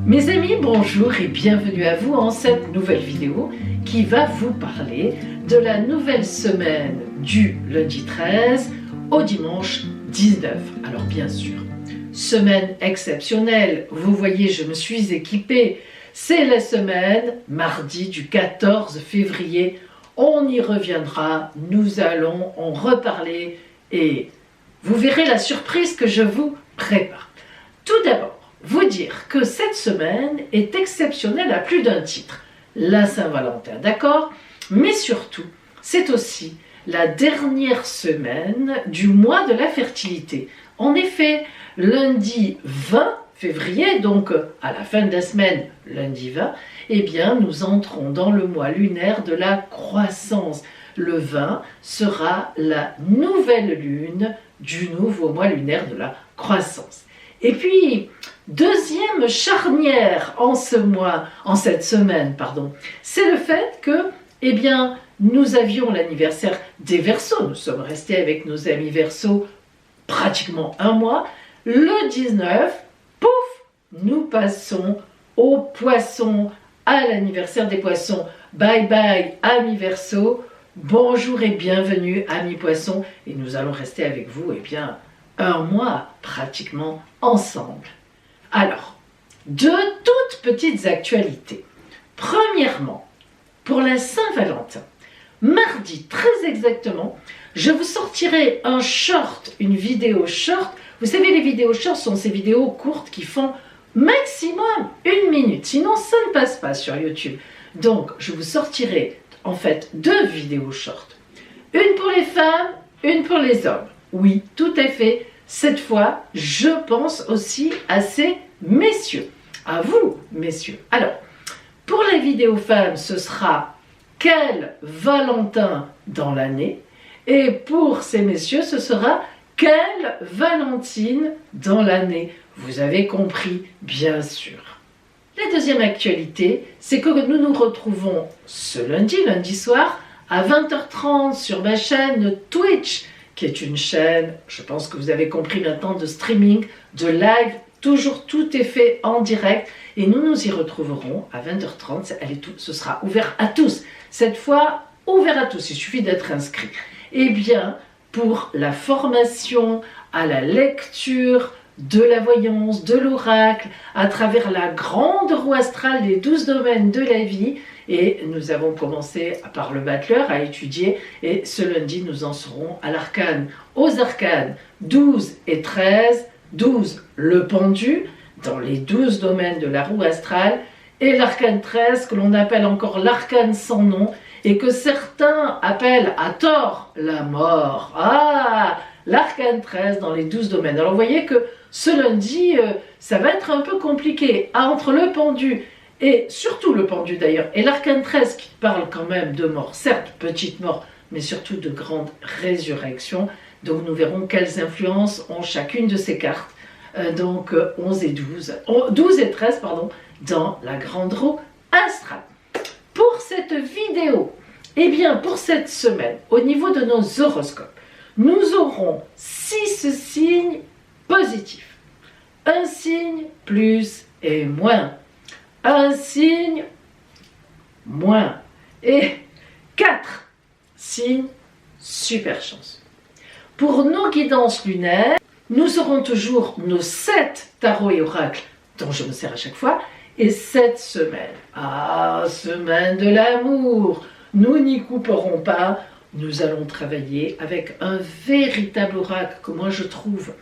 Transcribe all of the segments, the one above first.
Mes amis, bonjour et bienvenue à vous en cette nouvelle vidéo qui va vous parler de la nouvelle semaine du lundi 13 au dimanche 19. Alors bien sûr, semaine exceptionnelle, vous voyez je me suis équipée, c'est la semaine mardi du 14 février, on y reviendra, nous allons en reparler et vous verrez la surprise que je vous prépare. Tout d'abord, vous dire que cette semaine est exceptionnelle à plus d'un titre. La Saint-Valentin, d'accord? Mais surtout, c'est aussi la dernière semaine du mois de la fertilité. En effet, lundi 20 février, donc à la fin de la semaine, lundi 20, eh bien, nous entrons dans le mois lunaire de la croissance. Le 20 sera la nouvelle lune du nouveau mois lunaire de la croissance. Et puis, deuxième charnière en cette semaine, c'est le fait que, eh bien, nous avions l'anniversaire des Verseaux. Nous sommes restés avec nos amis Verseaux pratiquement un mois. Le 19, pouf, nous passons aux Poissons, à l'anniversaire des Poissons. Bye bye, amis Verseaux. Bonjour et bienvenue, amis Poissons. Et nous allons rester avec vous, eh bien, un mois pratiquement ensemble. Alors, de toutes petites actualités. Premièrement, pour la Saint-Valentin, mardi très exactement, je vous sortirai un short, une vidéo short. Vous savez, les vidéos short sont ces vidéos courtes qui font maximum 1 minute, sinon ça ne passe pas sur YouTube. Donc, je vous sortirai en fait 2 vidéos short. Une pour les femmes, une pour les hommes. Oui, tout à fait. Cette fois, je pense aussi à ces messieurs. À vous, messieurs. Alors, pour la vidéo femme, ce sera quel Valentin dans l'année. Et pour ces messieurs, ce sera quelle Valentine dans l'année. Vous avez compris, bien sûr. La deuxième actualité, c'est que nous nous retrouvons ce lundi soir, à 20h30 sur ma chaîne Twitch, qui est une chaîne, je pense que vous avez compris maintenant, de streaming, de live, toujours tout est fait en direct. Et nous nous y retrouverons à 20h30, ce sera ouvert à tous. Cette fois, ouvert à tous, il suffit d'être inscrit. Eh bien, pour la formation à la lecture, de la voyance, de l'oracle, à travers la grande roue astrale des 12 domaines de la vie. Et nous avons commencé par le battleur à étudier et ce lundi nous en serons à l'arcane, aux arcanes 12 et 13, 12 le pendu dans les 12 domaines de la roue astrale et l'arcane 13 que l'on appelle encore l'arcane sans nom et que certains appellent à tort la mort. Ah, l'arcane 13 dans les 12 domaines. Alors vous voyez que ce lundi, ça va être un peu compliqué. Entre le pendu, et surtout le pendu d'ailleurs, et l'arcane 13 qui parle quand même de mort, certes petite mort, mais surtout de grande résurrection. Donc nous verrons quelles influences ont chacune de ces cartes. Donc 11 et 12, 12 et 13 pardon, dans la grande roue astrale. Pour cette vidéo, eh bien pour cette semaine, au niveau de nos horoscopes, nous aurons 6 signes positifs. Un signe plus et moins. Un signe moins. Et 4 signes super chance. Pour nos guidances lunaires, nous aurons toujours nos 7 tarots et oracles dont je me sers à chaque fois. Et cette semaine, semaine de l'amour, nous n'y couperons pas. Nous allons travailler avec un véritable oracle que moi je trouve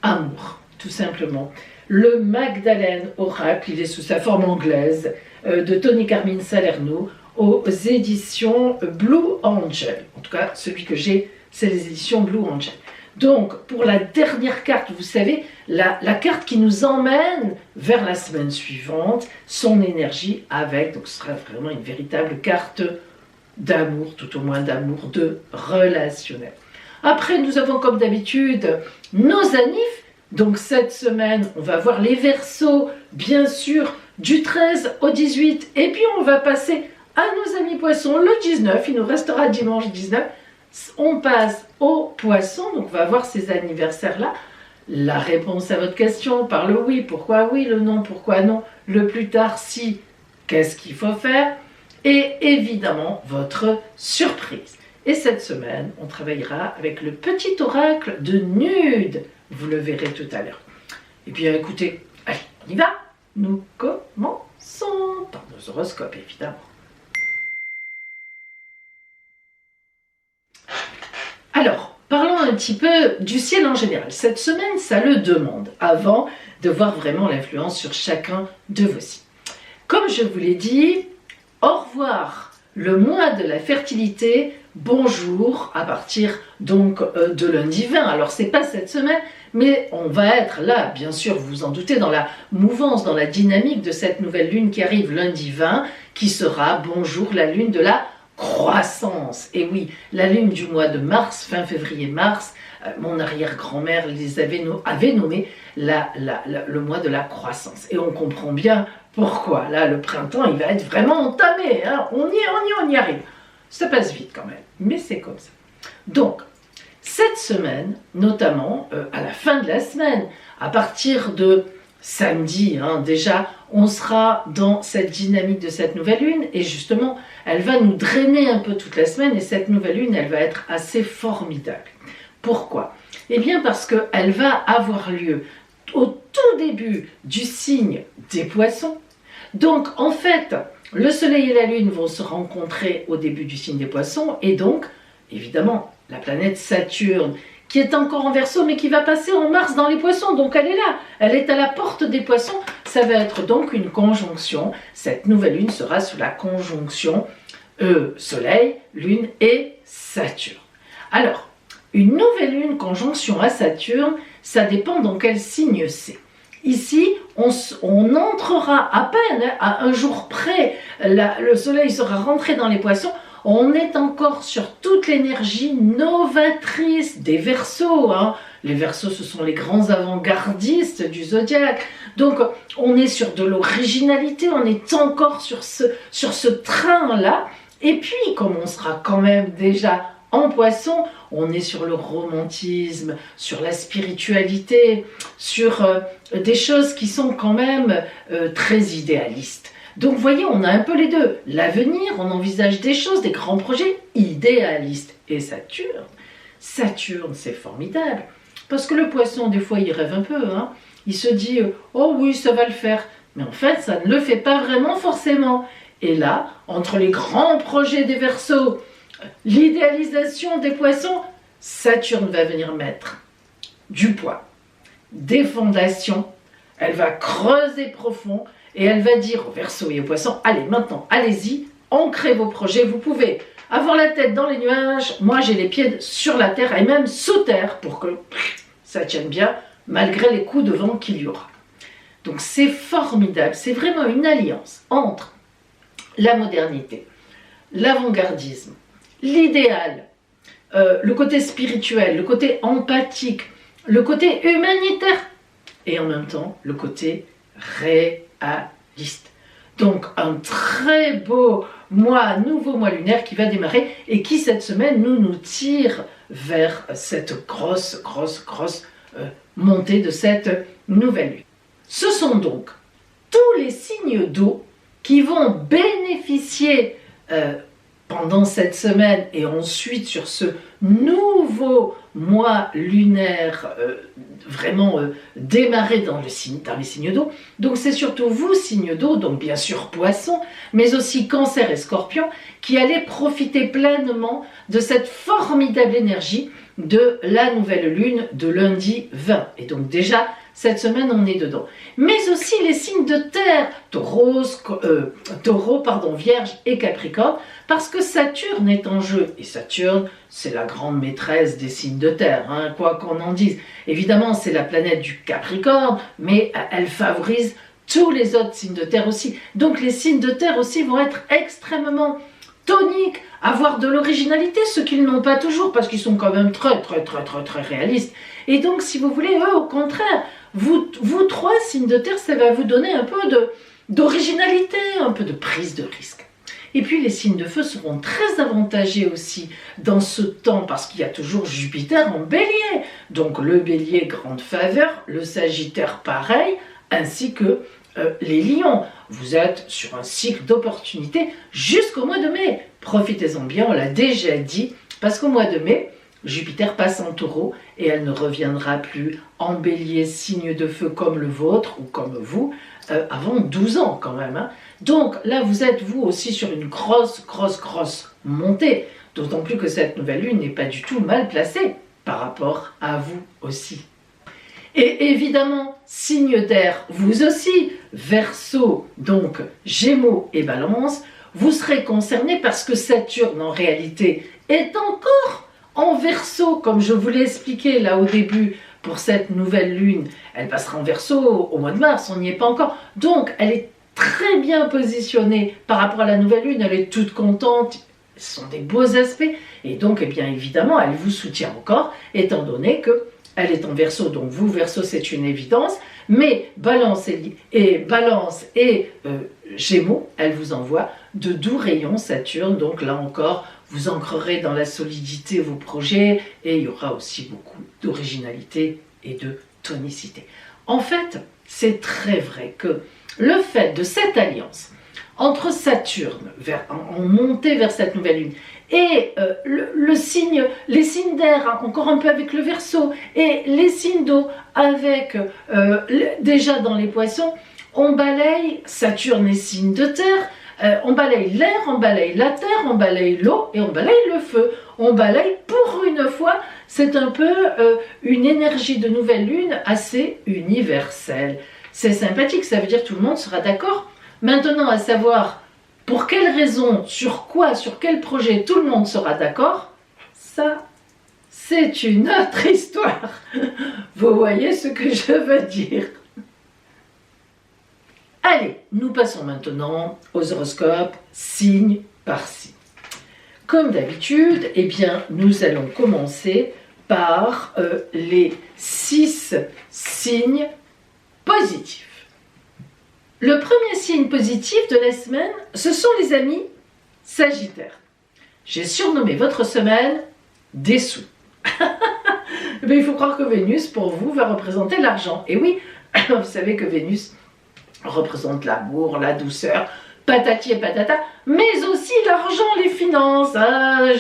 amour, tout simplement. Le Magdalene Oracle, il est sous sa forme anglaise, de Tony Carmine Salerno, aux éditions Blue Angel. En tout cas, celui que j'ai, c'est les éditions Blue Angel. Donc, pour la dernière carte, vous savez, la carte qui nous emmène vers la semaine suivante, son énergie avec, donc ce sera vraiment une véritable carte d'amour, tout au moins d'amour, de relationnel. Après, nous avons comme d'habitude nos anifs. Donc cette semaine, on va voir les Verseaux, bien sûr, du 13 au 18. Et puis on va passer à nos amis Poissons le 19. Il nous restera dimanche 19. On passe aux Poissons, donc on va voir ces anniversaires-là. la réponse à votre question par le oui, le non, pourquoi non, le plus tard si, qu'est-ce qu'il faut faire, et évidemment votre surprise. Et cette semaine, on travaillera avec le petit oracle de Nude. Vous le verrez tout à l'heure. Et bien écoutez, allez, on y va. Nous commençons par nos horoscopes, évidemment. Alors, parlons un petit peu du ciel en général. Cette semaine, ça le demande, avant de voir vraiment l'influence sur chacun de vos signes. Comme je vous l'ai dit, au revoir le mois de la fertilité, bonjour à partir donc de lundi 20. Alors c'est pas cette semaine, mais on va être là, bien sûr, vous vous en doutez, dans la mouvance, dans la dynamique de cette nouvelle lune qui arrive lundi 20, qui sera, bonjour, la lune de la croissance. Et oui, la lune du mois de mars, fin février-mars, mon arrière-grand-mère les avait nommé le mois de la croissance. Et on comprend bien pourquoi. Là, le printemps, il va être vraiment entamé. Hein. On y arrive. Ça passe vite quand même, mais c'est comme ça. Donc, cette semaine, notamment à la fin de la semaine, à partir de samedi, déjà, on sera dans cette dynamique de cette nouvelle lune et justement, elle va nous drainer un peu toute la semaine et cette nouvelle lune, elle va être assez formidable. Pourquoi? Eh bien parce qu'elle va avoir lieu au tout début du signe des poissons. Donc, en fait, le soleil et la lune vont se rencontrer au début du signe des poissons et donc, évidemment, la planète Saturne, qui est encore en Verseau, mais qui va passer en Mars dans les poissons, donc elle est là, elle est à la porte des poissons, ça va être donc une conjonction, cette nouvelle lune sera sous la conjonction Soleil, Lune et Saturne. Alors, une nouvelle lune conjonction à Saturne, ça dépend dans quel signe c'est. Ici, on entrera à peine, à un jour près, le soleil sera rentré dans les poissons, on est encore sur toute l'énergie novatrice des Verseaux. Les Verseaux, ce sont les grands avant-gardistes du zodiaque. Donc, on est sur de l'originalité, on est encore sur ce train-là. Et puis, comme on sera quand même déjà en poisson, on est sur le romantisme, sur la spiritualité, sur des choses qui sont quand même très idéalistes. Donc, vous voyez, on a un peu les deux. L'avenir, on envisage des choses, des grands projets idéalistes. Et Saturne, c'est formidable. Parce que le poisson, des fois, il rêve un peu. Il se dit, oh oui, ça va le faire. Mais en fait, ça ne le fait pas vraiment forcément. Et là, entre les grands projets des Verseaux, l'idéalisation des poissons, Saturne va venir mettre du poids, des fondations. Elle va creuser profond. Et elle va dire aux Verseaux et aux Poissons, allez, maintenant, allez-y, ancrez vos projets, vous pouvez avoir la tête dans les nuages, moi j'ai les pieds sur la terre et même sous terre pour que ça tienne bien, malgré les coups de vent qu'il y aura. Donc c'est formidable, c'est vraiment une alliance entre la modernité, l'avant-gardisme, l'idéal, le côté spirituel, le côté empathique, le côté humanitaire et en même temps le côté réaliste. Donc un très beau nouveau mois lunaire qui va démarrer et qui cette semaine nous tire vers cette grosse montée de cette nouvelle lune. Ce sont donc tous les signes d'eau qui vont bénéficier pendant cette semaine et ensuite sur ce nouveau mois lunaire vraiment démarré dans les signes d'eau. Donc c'est surtout vous, signes d'eau, donc bien sûr Poissons, mais aussi Cancer et Scorpion, qui allez profiter pleinement de cette formidable énergie de la nouvelle lune de lundi 20. Et donc déjà, cette semaine, on est dedans. Mais aussi les signes de terre, Taureau, Vierge et Capricorne, parce que Saturne est en jeu. Et Saturne, c'est la grande maîtresse des signes de terre, quoi qu'on en dise. Évidemment, c'est la planète du Capricorne, mais elle favorise tous les autres signes de terre aussi. Donc les signes de terre aussi vont être extrêmement toniques, avoir de l'originalité, ce qu'ils n'ont pas toujours, parce qu'ils sont quand même très réalistes. Et donc, si vous voulez, eux, au contraire, vous trois signes de terre, ça va vous donner un peu d'originalité, un peu de prise de risque. Et puis les signes de feu seront très avantagés aussi dans ce temps parce qu'il y a toujours Jupiter en bélier. Donc le bélier, grande faveur, le sagittaire pareil, ainsi que les lions. Vous êtes sur un cycle d'opportunités jusqu'au mois de mai. Profitez-en bien, on l'a déjà dit, parce qu'au mois de mai, Jupiter passe en taureau et elle ne reviendra plus en bélier, signe de feu comme le vôtre ou comme vous, avant 12 ans quand même. Hein. Donc là, vous êtes vous aussi sur une grosse montée, d'autant plus que cette nouvelle lune n'est pas du tout mal placée par rapport à vous aussi. Et évidemment, signe d'air, vous aussi, Verseau, donc Gémeaux et Balance, vous serez concernés parce que Saturne en réalité est encore en Verseau, comme je vous l'ai expliqué là au début, pour cette nouvelle lune. Elle passera en Verseau au mois de mars, on n'y est pas encore. Donc, elle est très bien positionnée par rapport à la nouvelle lune, elle est toute contente, ce sont des beaux aspects, et donc, eh bien évidemment, elle vous soutient encore, étant donné que elle est en Verseau, donc vous, Verseau, c'est une évidence, mais Balance et Gémeaux, elle vous envoie de doux rayons Saturne, donc là encore, vous ancrerez dans la solidité vos projets et il y aura aussi beaucoup d'originalité et de tonicité. En fait, c'est très vrai que le fait de cette alliance entre Saturne, en montée vers cette nouvelle lune, et les signes d'air, hein, encore un peu avec le Verseau, et les signes d'eau avec, déjà dans les poissons, on balaye Saturne et signes de terre, on balaye l'air, on balaye la terre, on balaye l'eau et on balaye le feu. On balaye pour une fois, c'est un peu une énergie de nouvelle lune assez universelle. C'est sympathique, ça veut dire que tout le monde sera d'accord. Maintenant, à savoir pour quelle raison, sur quoi, sur quel projet tout le monde sera d'accord, ça, c'est une autre histoire. Vous voyez ce que je veux dire? Allez, nous passons maintenant aux horoscopes, signe par signe. Comme d'habitude, eh bien, nous allons commencer par les 6 signes positifs. Le premier signe positif de la semaine, ce sont les amis Sagittaires. J'ai surnommé votre semaine des sous. Mais il faut croire que Vénus, pour vous, va représenter l'argent. Et oui, vous savez que Vénus représente l'amour, la douceur, patati et patata, mais aussi l'argent, les finances.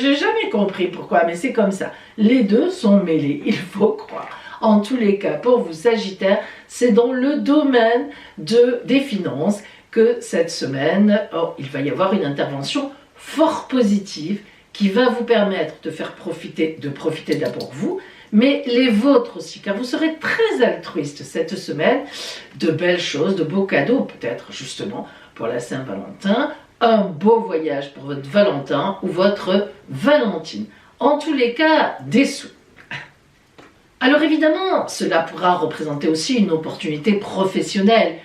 J'ai jamais compris pourquoi, mais c'est comme ça. Les deux sont mêlés, il faut croire. En tous les cas, pour vous Sagittaires, c'est dans le domaine des finances que cette semaine, il va y avoir une intervention fort positive qui va vous permettre de profiter d'abord vous, mais les vôtres aussi, car vous serez très altruiste cette semaine, de belles choses, de beaux cadeaux, peut-être justement pour la Saint-Valentin, un beau voyage pour votre Valentin ou votre Valentine. En tous les cas, des sous. Alors évidemment, cela pourra représenter aussi une opportunité professionnelle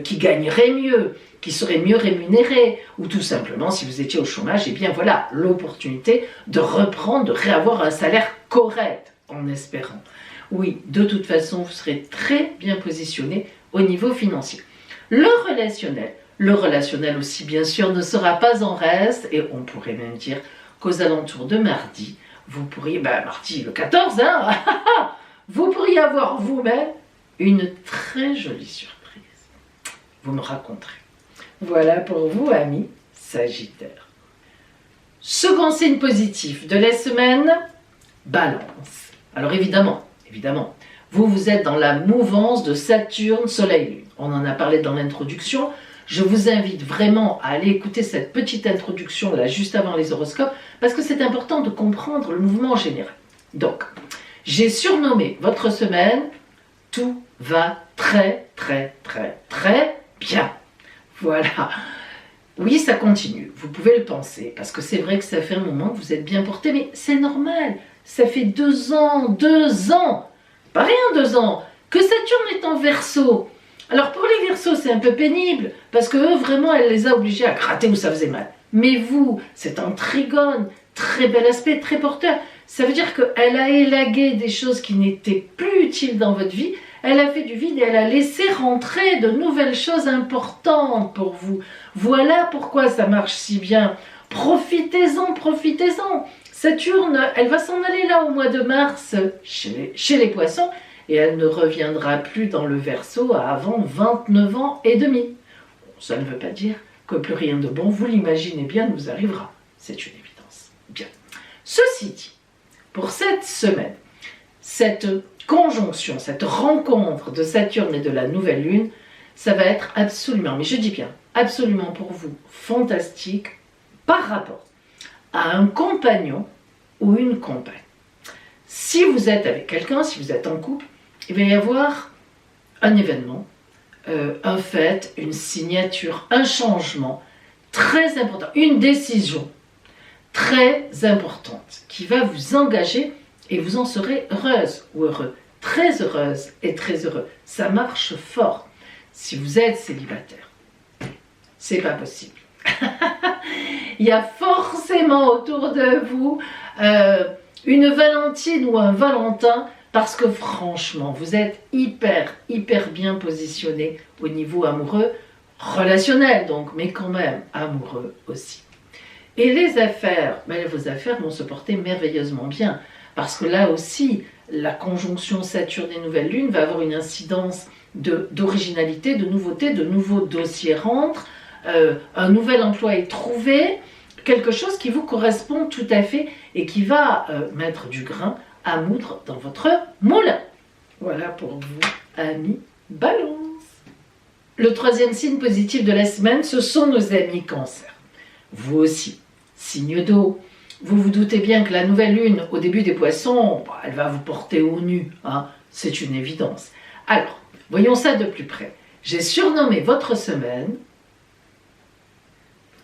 qui gagnerait mieux, qui serait mieux rémunérée, ou tout simplement, si vous étiez au chômage, et bien voilà, l'opportunité de reprendre, de réavoir un salaire correct, en espérant. Oui, de toute façon, vous serez très bien positionné au niveau financier. Le relationnel aussi, bien sûr, ne sera pas en reste, et on pourrait même dire qu'aux alentours de mardi, vous pourriez, mardi le 14, hein, vous pourriez avoir vous-même une très jolie surprise. Vous me raconterez. Voilà pour vous, amis Sagittaires. Second signe positif de la semaine, Balance. Alors évidemment, vous êtes dans la mouvance de Saturne, Soleil, Lune. On en a parlé dans l'introduction. Je vous invite vraiment à aller écouter cette petite introduction là, juste avant les horoscopes, parce que c'est important de comprendre le mouvement général. Donc, j'ai surnommé votre semaine « Tout va très bien ». Voilà. Oui, ça continue, vous pouvez le penser, parce que c'est vrai que ça fait un moment que vous êtes bien porté, mais c'est normal. Ça fait 2 ans, pas rien 2 ans, que Saturne est en Verseau. Alors pour les Verseaux, c'est un peu pénible, parce que eux, vraiment, elle les a obligés à gratter où ça faisait mal. Mais vous, c'est un trigone, très bel aspect, très porteur. Ça veut dire qu'elle a élagué des choses qui n'étaient plus utiles dans votre vie, Elle a fait du vide et elle a laissé rentrer de nouvelles choses importantes pour vous. Voilà pourquoi ça marche si bien. Profitez-en, profitez-en. Saturne, elle va s'en aller là au mois de mars chez les poissons et elle ne reviendra plus dans le Verseau avant 29 ans et demi. Ça ne veut pas dire que plus rien de bon, vous l'imaginez bien, nous arrivera. C'est une évidence. Bien. Ceci dit, pour cette semaine, cette conjonction, cette rencontre de Saturne et de la nouvelle lune, ça va être absolument, mais je dis bien, absolument pour vous, fantastique par rapport à un compagnon ou une compagne. Si vous êtes avec quelqu'un, si vous êtes en couple, il va y avoir un événement, un fait, une signature, un changement très important, une décision très importante qui va vous engager et vous en serez heureuse ou heureux, très heureuse et très heureux. Ça marche fort. Si vous êtes célibataire, c'est pas possible. Il y a forcément autour de vous une Valentine ou un Valentin parce que franchement, vous êtes hyper bien positionné au niveau amoureux, relationnel donc, mais quand même amoureux aussi. Et les affaires, vos affaires vont se porter merveilleusement bien parce que là aussi, la conjonction Saturne et Nouvelle Lune va avoir une incidence d'originalité, de nouveauté, de nouveaux dossiers rentrent, un nouvel emploi est trouvé, quelque chose qui vous correspond tout à fait et qui va mettre du grain à moudre dans votre moulin. Voilà pour vous, amis Balance. Le troisième signe positif de la semaine, ce sont nos amis Cancer. Vous aussi, signe d'eau. Vous vous doutez bien que la nouvelle lune, au début des poissons, elle va vous porter au nu, hein, c'est une évidence. Alors, voyons ça de plus près. J'ai surnommé votre semaine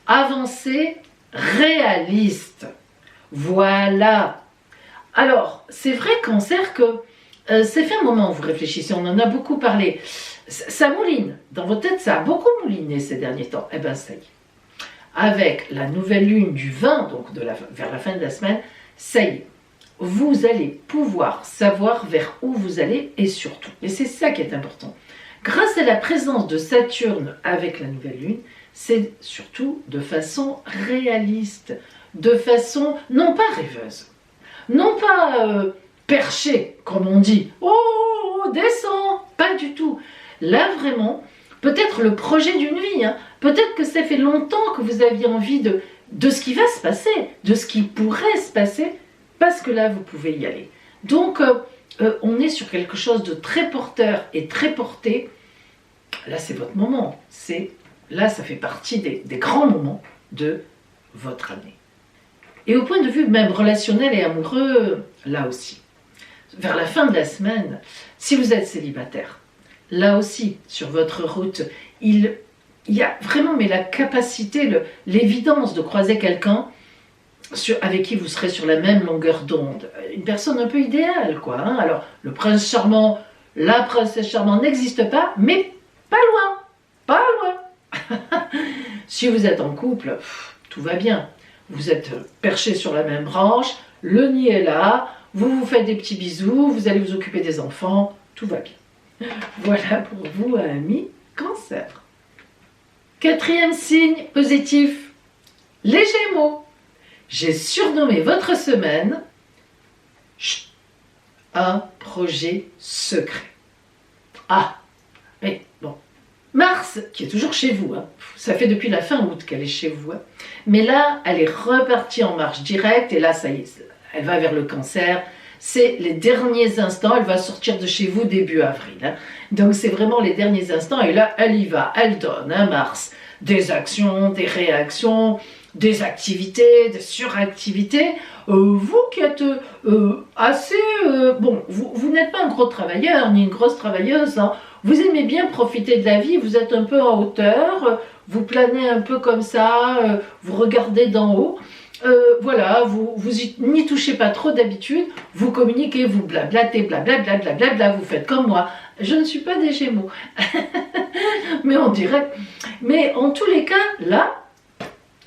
avancée réaliste. Voilà. Alors, c'est vrai, Cancer, que c'est fait un moment où vous réfléchissez, on en a beaucoup parlé. Ça mouline. Dans votre tête, ça a beaucoup mouliné ces derniers temps. Eh bien, ça y est. Avec la nouvelle lune du 20, donc vers la fin de la semaine, ça y est. Vous allez pouvoir savoir vers où vous allez et surtout, et c'est ça qui est important, grâce à la présence de Saturne avec la nouvelle lune, c'est surtout de façon réaliste, de façon non pas rêveuse, non pas perchée, comme on dit, oh, descends, pas du tout. Là, vraiment, peut-être le projet d'une vie, hein, peut-être que ça fait longtemps que vous aviez envie de ce qui va se passer, de ce qui pourrait se passer, parce que là, vous pouvez y aller. Donc, on est sur quelque chose de très porteur et très porté. Là, c'est votre moment. Là, ça fait partie des grands moments de votre année. Et au point de vue même relationnel et amoureux, là aussi. Vers la fin de la semaine, si vous êtes célibataire, là aussi, sur votre route, il y a vraiment la capacité, l'évidence de croiser quelqu'un avec qui vous serez sur la même longueur d'onde. Une personne un peu idéale, quoi. Hein. Alors, le prince charmant, la princesse charmante n'existe pas, mais pas loin. Pas loin. Si vous êtes en couple, tout va bien. Vous êtes perché sur la même branche, le nid est là, vous vous faites des petits bisous, vous allez vous occuper des enfants, tout va bien. Voilà pour vous, amis Cancer. Quatrième signe positif, les Gémeaux. J'ai surnommé votre semaine un projet secret. Ah, mais bon. Mars, qui est toujours chez vous, hein. Ça fait depuis la fin août qu'elle est chez vous, hein. Mais là, elle est repartie en marche directe, et là, ça y est, elle va vers le Cancer. C'est les derniers instants, elle va sortir de chez vous début avril. Hein. Donc c'est vraiment les derniers instants, et là, elle y va, elle donne, hein, Mars. Des actions, des réactions, des activités, des suractivités. Vous qui êtes assez... bon, vous n'êtes pas un gros travailleur, ni une grosse travailleuse, hein. Vous aimez bien profiter de la vie, vous êtes un peu en hauteur, vous planez un peu comme ça, vous regardez d'en haut. Voilà, vous n'y touchez pas trop d'habitude, vous communiquez, vous blablatez, blablabla, vous faites comme moi. Je ne suis pas des Gémeaux, mais on dirait. Mais en tous les cas, là,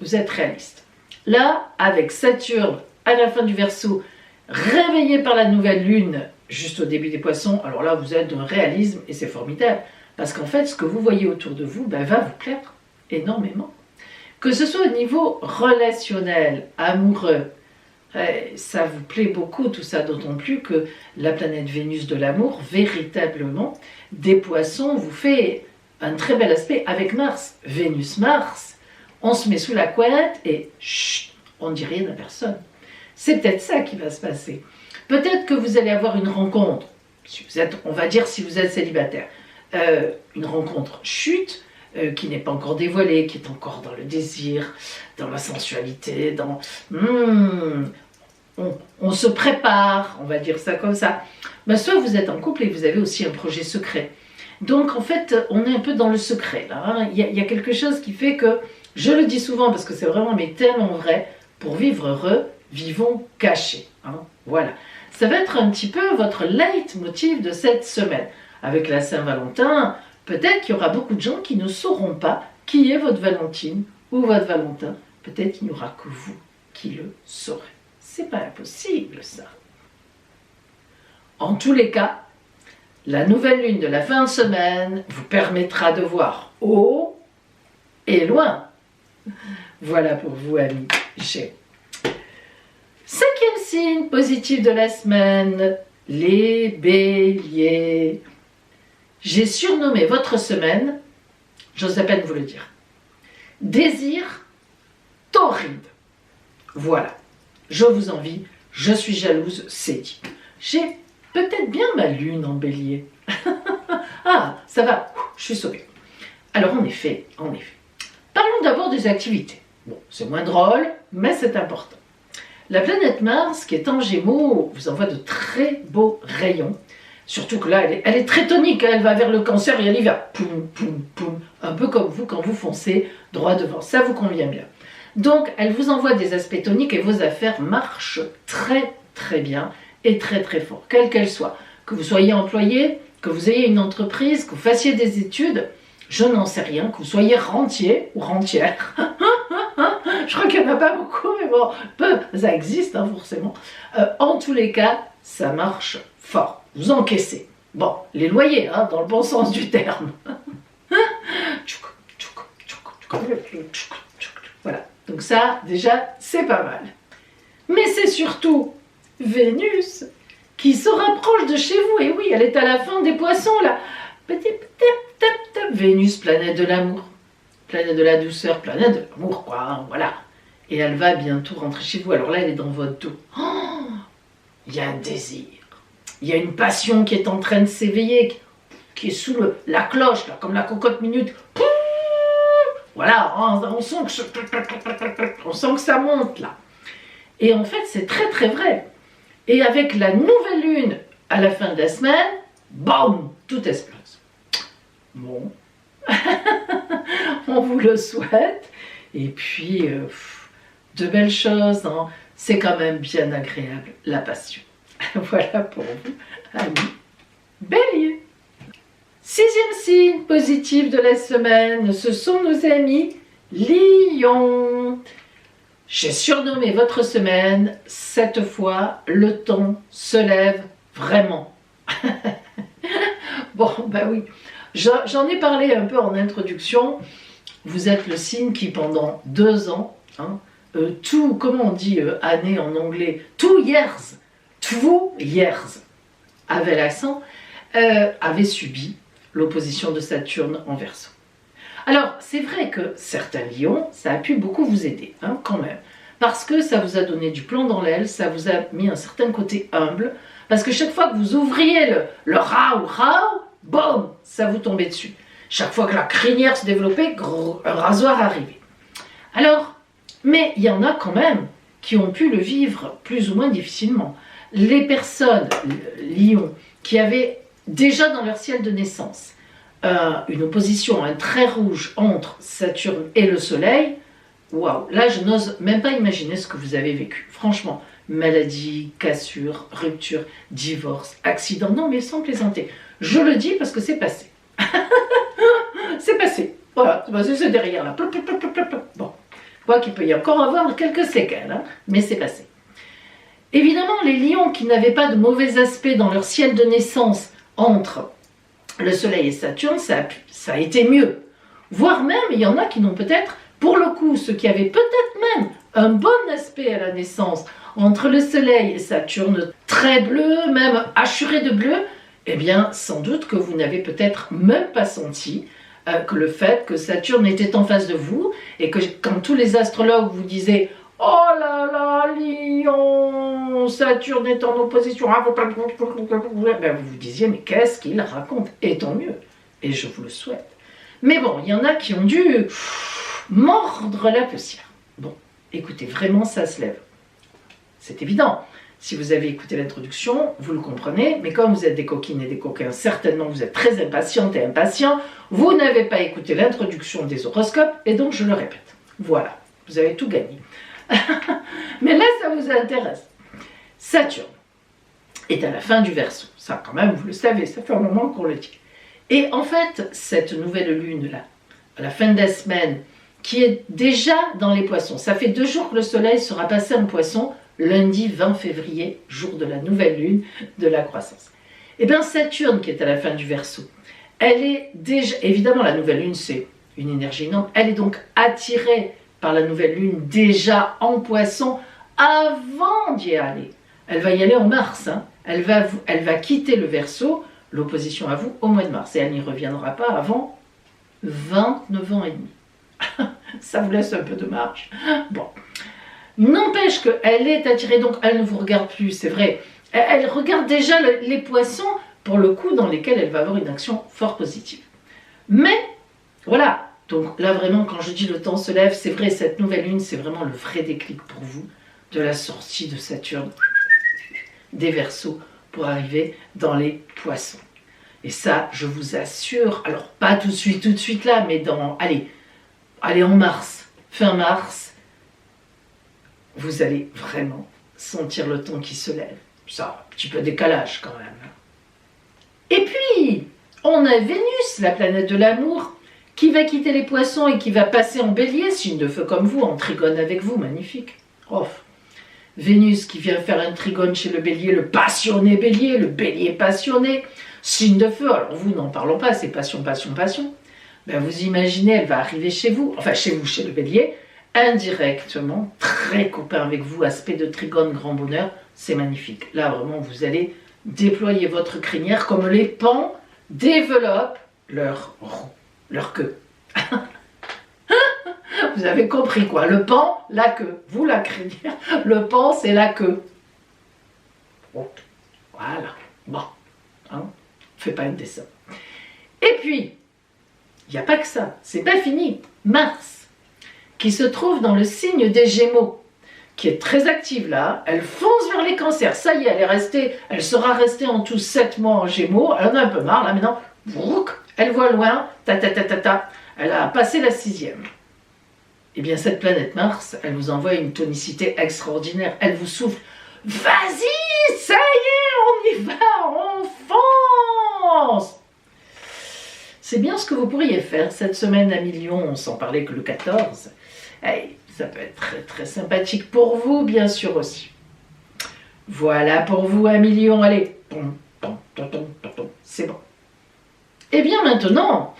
vous êtes réaliste. Là, avec Saturne à la fin du Verseau, réveillé par la nouvelle lune juste au début des poissons, alors là vous êtes d'un réalisme et c'est formidable. Parce qu'en fait, ce que vous voyez autour de vous va vous plaire énormément. Que ce soit au niveau relationnel, amoureux, ça vous plaît beaucoup tout ça, d'autant plus que la planète Vénus de l'amour, véritablement, des poissons vous fait un très bel aspect avec Mars. Vénus-Mars, on se met sous la couette et chut, on ne dit rien à personne. C'est peut-être ça qui va se passer. Peut-être que vous allez avoir une rencontre, si vous êtes, on va dire si vous êtes célibataire, une rencontre chute, qui n'est pas encore dévoilée, qui est encore dans le désir, dans la sensualité, dans... on se prépare, on va dire ça comme ça. Ben, soit vous êtes en couple et vous avez aussi un projet secret. Donc en fait, on est un peu dans le secret là. Hein. Il y a quelque chose qui fait que, je le dis souvent parce que c'est vraiment mais tellement vrai, pour vivre heureux, vivons cachés. Hein. Voilà. Ça va être un petit peu votre leitmotiv de cette semaine. Avec la Saint-Valentin, peut-être qu'il y aura beaucoup de gens qui ne sauront pas qui est votre Valentine ou votre Valentin. Peut-être qu'il n'y aura que vous qui le saurez. C'est pas impossible ça. En tous les cas, la nouvelle lune de la fin de semaine vous permettra de voir haut et loin. Voilà pour vous, amis Gémeaux. 5e signe positif de la semaine, les Béliers. J'ai surnommé votre semaine, j'ose à peine vous le dire, désir torride. Voilà, je vous envie, je suis jalouse, c'est dit. J'ai peut-être bien ma lune en Bélier. Ah, ça va, je suis sauvée. Alors en effet, parlons d'abord des activités. Bon, c'est moins drôle, mais c'est important. La planète Mars, qui est en Gémeaux, vous envoie de très beaux rayons. Surtout que là, elle est très tonique, hein, elle va vers le Cancer et elle y va. Poum, poum, poum. Un peu comme vous quand vous foncez droit devant. Ça vous convient bien. Donc, elle vous envoie des aspects toniques et vos affaires marchent très très bien et très très fort, quelle qu'elle soit. Que vous soyez employé, que vous ayez une entreprise, que vous fassiez des études, je n'en sais rien, que vous soyez rentier ou rentière. Je crois qu'il n'y en a pas beaucoup, mais bon, ça existe hein, forcément. En tous les cas, ça marche fort. Vous encaissez. Bon, les loyers, hein, dans le bon sens du terme. Voilà, donc ça, déjà, c'est pas mal. Mais c'est surtout Vénus qui se rapproche de chez vous. Et oui, elle est à la fin des poissons, là. Petit tap. Vénus, planète de l'amour, planète de la douceur, planète de l'amour, quoi, hein, voilà. Et elle va bientôt rentrer chez vous. Alors là, elle est dans votre dos. Oh, il y a un désir. Il y a une passion qui est en train de s'éveiller, qui est sous la cloche, là, comme la cocotte minute. Voilà, on sent que ça monte, là. Et en fait, c'est très très vrai. Et avec la nouvelle lune à la fin de la semaine, boum, tout explose. Bon, on vous le souhaite. Et puis, de belles choses, hein. C'est quand même bien agréable, la passion. Voilà pour vous, amis Bélier. 6e signe positif de la semaine, ce sont nos amis Lion. J'ai surnommé votre semaine, cette fois, le ton se lève vraiment. Bon, ben oui, j'en ai parlé un peu en introduction. Vous êtes le signe qui, pendant 2 ans, hein, comment on dit année en anglais, 2 years, avait l'accent, avait subi l'opposition de Saturne en Verseau. Alors, c'est vrai que certains lions, ça a pu beaucoup vous aider, hein, quand même. Parce que ça vous a donné du plomb dans l'aile, ça vous a mis un certain côté humble. Parce que chaque fois que vous ouvriez le raou, boum, ça vous tombait dessus. Chaque fois que la crinière se développait, un rasoir arrivait. Alors, mais il y en a quand même qui ont pu le vivre plus ou moins difficilement. Les personnes, lions, qui avaient déjà dans leur ciel de naissance une opposition, un trait rouge entre Saturne et le Soleil, waouh, là je n'ose même pas imaginer ce que vous avez vécu. Franchement, maladie, cassure, rupture, divorce, accident, non mais sans plaisanter. Je le dis parce que c'est passé. C'est passé. Voilà, c'est derrière là. Bon, je crois qu'il peut y encore avoir quelques séquelles, hein, mais c'est passé. Évidemment, les lions qui n'avaient pas de mauvais aspects dans leur ciel de naissance entre le Soleil et Saturne, ça a été mieux. Voire même, il y en a qui n'ont peut-être, pour le coup, ceux qui avaient peut-être même un bon aspect à la naissance entre le Soleil et Saturne, très bleu, même hachuré de bleu, eh bien, sans doute que vous n'avez peut-être même pas senti que le fait que Saturne était en face de vous et que quand tous les astrologues vous disaient « Oh là là, Lion, Saturne est en opposition à vous », ben vous vous disiez « Mais qu'est-ce qu'il raconte ?» Et tant mieux, et je vous le souhaite. Mais bon, il y en a qui ont dû mordre la poussière. Bon, écoutez, vraiment, ça se lève. C'est évident. Si vous avez écouté l'introduction, vous le comprenez, mais comme vous êtes des coquines et des coquins, certainement vous êtes très impatientes et impatients, vous n'avez pas écouté l'introduction des horoscopes, et donc je le répète. Voilà, vous avez tout gagné. Mais là, ça vous intéresse. Saturne est à la fin du Verseau. Ça, quand même, vous le savez, ça fait un moment qu'on le dit. Et en fait, cette nouvelle lune-là, à la fin de la semaine, qui est déjà dans les poissons, ça fait 2 jours que le soleil sera passé en poisson, lundi 20 février, jour de la nouvelle lune de la croissance. Et bien Saturne, qui est à la fin du Verseau, elle est déjà, évidemment la nouvelle lune c'est une énergie énorme, elle est donc attirée par la nouvelle lune déjà en poisson avant d'y aller. Elle va y aller en mars, hein. Elle va quitter le Verseau, l'opposition à vous, au mois de mars. Et elle n'y reviendra pas avant 29 ans et demi. Ça vous laisse un peu de marge. Bon. N'empêche qu'elle est attirée, donc elle ne vous regarde plus, c'est vrai. Elle regarde déjà les poissons, pour le coup, dans lesquels elle va avoir une action fort positive. Mais, voilà, donc là vraiment, quand je dis le temps se lève, c'est vrai, cette nouvelle lune, c'est vraiment le vrai déclic pour vous, de la sortie de Saturne, des Verseaux, pour arriver dans les poissons. Et ça, je vous assure, alors pas tout de suite là, mais allez en mars, fin mars, vous allez vraiment sentir le temps qui se lève. Ça, un petit peu décalage quand même. Et puis, on a Vénus, la planète de l'amour, qui va quitter les poissons et qui va passer en bélier, signe de feu comme vous, en trigone avec vous, magnifique. Oh. Vénus qui vient faire un trigone chez le bélier, le passionné bélier, le bélier passionné, signe de feu. Alors vous, n'en parlons pas, c'est passion, passion, passion. Ben, vous imaginez, elle va arriver chez vous, enfin chez vous, chez le bélier, indirectement, très copain avec vous, aspect de trigone, grand bonheur, c'est magnifique. Là, vraiment, vous allez déployer votre crinière comme les paons développent leur queue. Vous avez compris quoi? Le paon, la queue. Vous, la crinière, le paon, c'est la queue. Voilà. Bon. Hein? Fais pas un dessin. Et puis, il n'y a pas que ça. C'est pas fini. Mars, qui se trouve dans le signe des Gémeaux, qui est très active là, elle fonce vers les cancers. Ça y est, elle sera restée en tout 7 mois en Gémeaux. Elle en a un peu marre là maintenant. Elle voit loin, elle a passé la 6e. Eh bien, cette planète Mars, elle vous envoie une tonicité extraordinaire. Elle vous souffle. Vas-y, ça y est, on y va, on fonce. C'est bien ce que vous pourriez faire cette semaine à Million, on s'en parlait que le 14. Hey, ça peut être très très sympathique pour vous, bien sûr aussi. Voilà pour vous à Million, allez. C'est bon. Et bien maintenant,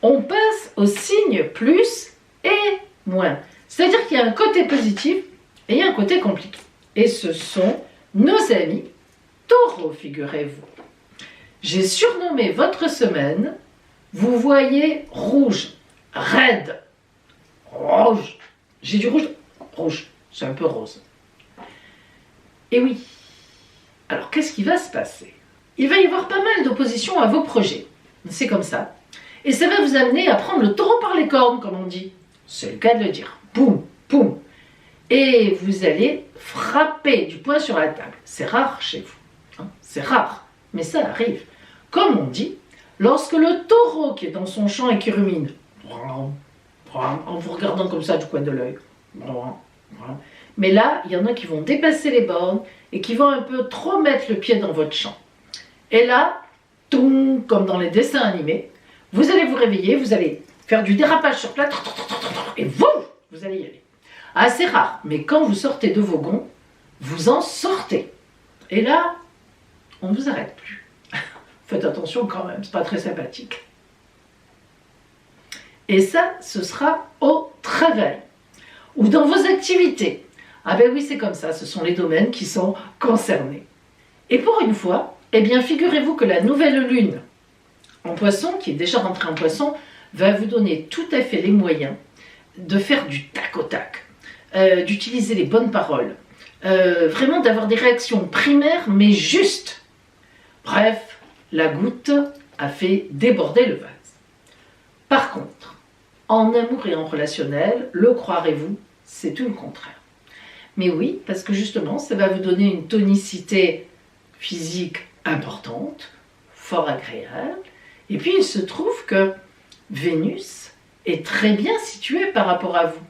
on passe au signe plus et moins. C'est-à-dire qu'il y a un côté positif et il y a un côté compliqué. Et ce sont nos amis Taureaux, figurez-vous. J'ai surnommé votre semaine, vous voyez rouge, raide, rouge. J'ai du rouge, rouge, c'est un peu rose. Et oui, alors qu'est-ce qui va se passer? Il va y avoir pas mal d'opposition à vos projets, c'est comme ça. Et ça va vous amener à prendre le taureau par les cornes, comme on dit. C'est le cas de le dire. Poum, poum. Et vous allez frapper du poing sur la table. C'est rare chez vous. Hein, c'est rare. Mais ça arrive. Comme on dit, lorsque le taureau qui est dans son champ et qui rumine, en vous regardant comme ça du coin de l'œil, mais là, il y en a qui vont dépasser les bornes et qui vont un peu trop mettre le pied dans votre champ. Et là, toum, comme dans les dessins animés, vous allez vous réveiller, vous allez faire du dérapage sur place, et vous allez y aller. Assez rare, mais quand vous sortez de vos gonds, vous en sortez. Et là, on ne vous arrête plus. Faites attention quand même, c'est pas très sympathique. Et ça, ce sera au travail ou dans vos activités. Ah ben oui, c'est comme ça, ce sont les domaines qui sont concernés. Et pour une fois, eh bien, figurez-vous que la nouvelle lune en Poisson, qui est déjà rentrée en Poisson, va vous donner tout à fait les moyens de faire du tac au tac, d'utiliser les bonnes paroles, vraiment d'avoir des réactions primaires mais justes. Bref, la goutte a fait déborder le vase. Par contre, en amour et en relationnel, le croirez-vous, c'est tout le contraire. Mais oui, parce que justement, ça va vous donner une tonicité physique importante, fort agréable. Et puis, il se trouve que Vénus est très bien située par rapport à vous.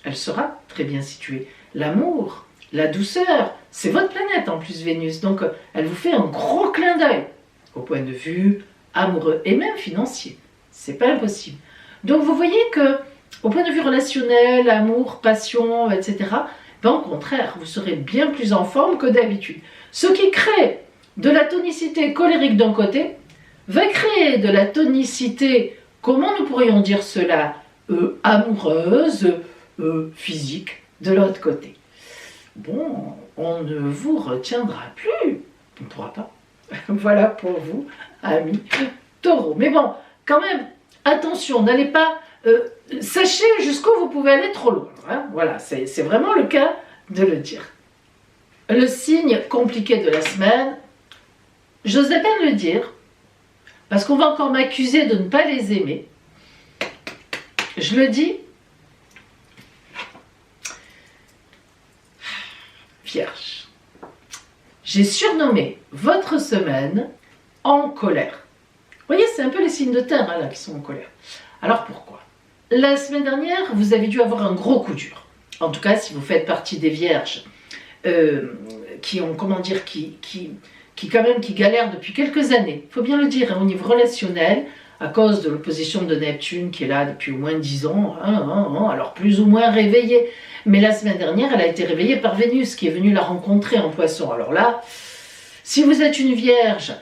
Elle sera très bien située. L'amour, la douceur, c'est votre planète en plus, Vénus. Donc, elle vous fait un gros clin d'œil au point de vue amoureux et même financier. C'est pas impossible. Donc, vous voyez que, au point de vue relationnel, amour, passion, etc., ben, au contraire, vous serez bien plus en forme que d'habitude. Ce qui crée de la tonicité colérique d'un côté va créer de la tonicité, comment nous pourrions dire cela, amoureuse, physique, de l'autre côté. Bon, on ne vous retiendra plus. On ne pourra pas. Voilà pour vous, amis taureaux. Mais bon, quand même, attention, n'allez pas... sachez jusqu'où vous pouvez aller trop loin. Hein. Voilà, c'est vraiment le cas de le dire. Le signe compliqué de la semaine, j'ose à peine le dire, parce qu'on va encore m'accuser de ne pas les aimer. Je le dis, Vierge. J'ai surnommé votre semaine en colère. Vous voyez, c'est un peu les signes de terre hein, là, qui sont en colère. Alors pourquoi? La semaine dernière, vous avez dû avoir un gros coup dur. En tout cas, si vous faites partie des vierges qui ont, comment dire, qui galèrent depuis quelques années. Il faut bien le dire, hein, au niveau relationnel, à cause de l'opposition de Neptune qui est là depuis au moins 10 ans, alors plus ou moins réveillée. Mais la semaine dernière, elle a été réveillée par Vénus qui est venue la rencontrer en Poisson. Alors là, si vous êtes une vierge,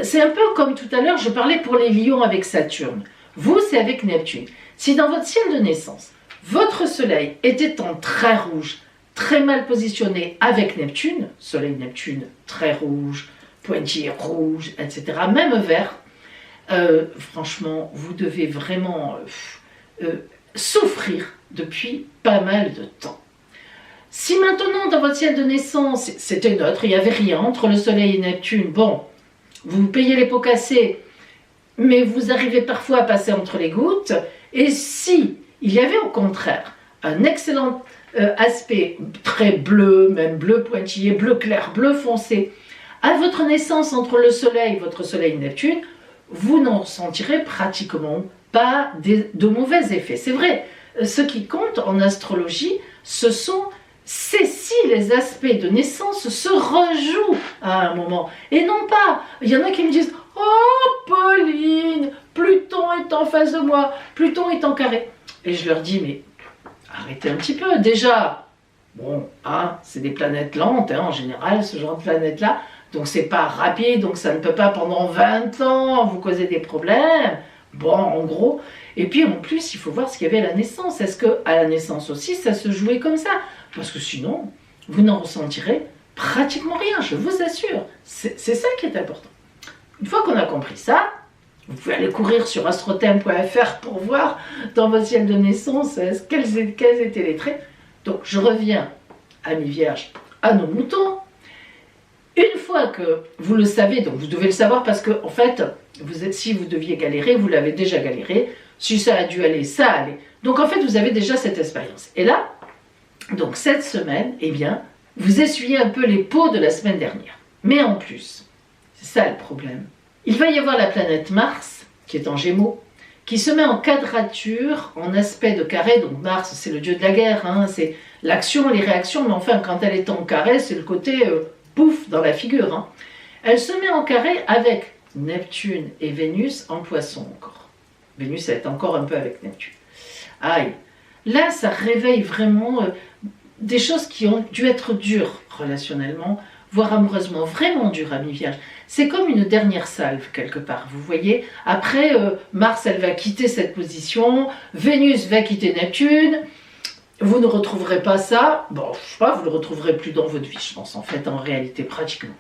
c'est un peu comme tout à l'heure, je parlais pour les lions avec Saturne. Vous, c'est avec Neptune. Si dans votre ciel de naissance, votre soleil était en très rouge, très mal positionné avec Neptune, soleil-Neptune très rouge, pointillé rouge, etc., même vert, franchement, vous devez vraiment souffrir depuis pas mal de temps. Si maintenant, dans votre ciel de naissance, c'était neutre, il n'y avait rien entre le soleil et Neptune, bon, vous payez les pots cassés, mais vous arrivez parfois à passer entre les gouttes, et si il y avait au contraire un excellent aspect très bleu, même bleu pointillé, bleu clair, bleu foncé, à votre naissance entre le soleil, votre soleil et Neptune, vous n'en ressentirez pratiquement pas de mauvais effets. C'est vrai, ce qui compte en astrologie, ce sont si les aspects de naissance se rejouent à un moment. Et non pas, il y en a qui me disent « Oh Pauline, Pluton est en face de moi, Pluton est en carré. » Et je leur dis « Mais arrêtez un petit peu, déjà, bon, hein, c'est des planètes lentes, hein, en général, ce genre de planètes-là, donc c'est pas rapide, donc ça ne peut pas pendant 20 ans vous causer des problèmes. Bon, en gros. Et puis en plus, il faut voir ce qu'il y avait à la naissance. Est-ce qu'à la naissance aussi, ça se jouait comme ça? Parce que sinon, vous n'en ressentirez pratiquement rien, je vous assure. C'est ça qui est important. Une fois qu'on a compris ça, vous pouvez aller courir sur astrothème.fr pour voir dans votre ciel de naissance quels étaient les traits. Donc je reviens, amis vierges, à nos moutons. Une fois que vous le savez, donc vous devez le savoir parce que en fait, si vous deviez galérer, vous l'avez déjà galéré. Si ça a dû aller, ça allait. Donc en fait, vous avez déjà cette expérience. Et là, donc cette semaine, eh bien, vous essuyez un peu les pots de la semaine dernière. Mais en plus, c'est ça le problème. Il va y avoir la planète Mars, qui est en Gémeaux, qui se met en quadrature, en aspect de carré. Donc Mars, c'est le dieu de la guerre, hein, c'est l'action, les réactions, mais enfin, quand elle est en carré, c'est le côté pouf dans la figure. Hein. Elle se met en carré avec Neptune et Vénus en Poisson encore. Vénus, elle est encore un peu avec Neptune. Aïe. Là, ça réveille vraiment des choses qui ont dû être dures relationnellement, voire amoureusement, vraiment dures, amis vierges. C'est comme une dernière salve quelque part, vous voyez. Après, Mars, elle va quitter cette position, Vénus va quitter Neptune, vous ne retrouverez pas ça, bon, je sais pas, vous ne le retrouverez plus dans votre vie, je pense, en fait, en réalité, pratiquement.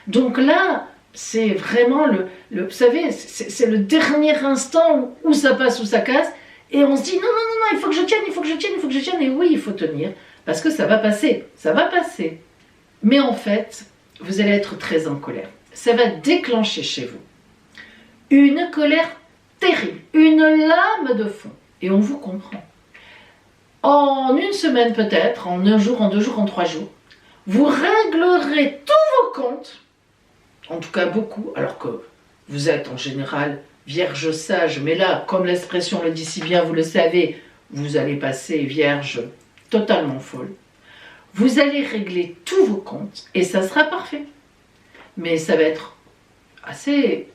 Donc là, c'est vraiment vous savez, c'est le dernier instant où ça passe ou ça casse, et on se dit, non, non, non, non, il faut que je tienne, il faut que je tienne, il faut que je tienne, et oui, il faut tenir, parce que ça va passer, ça va passer. Mais en fait, vous allez être très en colère. Ça va déclencher chez vous une colère terrible, une lame de fond, et on vous comprend. En une semaine peut-être, en un jour, en 2 jours, en 3 jours, vous réglerez tous vos comptes, en tout cas beaucoup, alors que vous êtes en général vierge sage, mais là, comme l'expression le dit si bien, vous le savez, vous allez passer vierge totalement folle. Vous allez régler tous vos comptes et ça sera parfait. Mais ça va être assez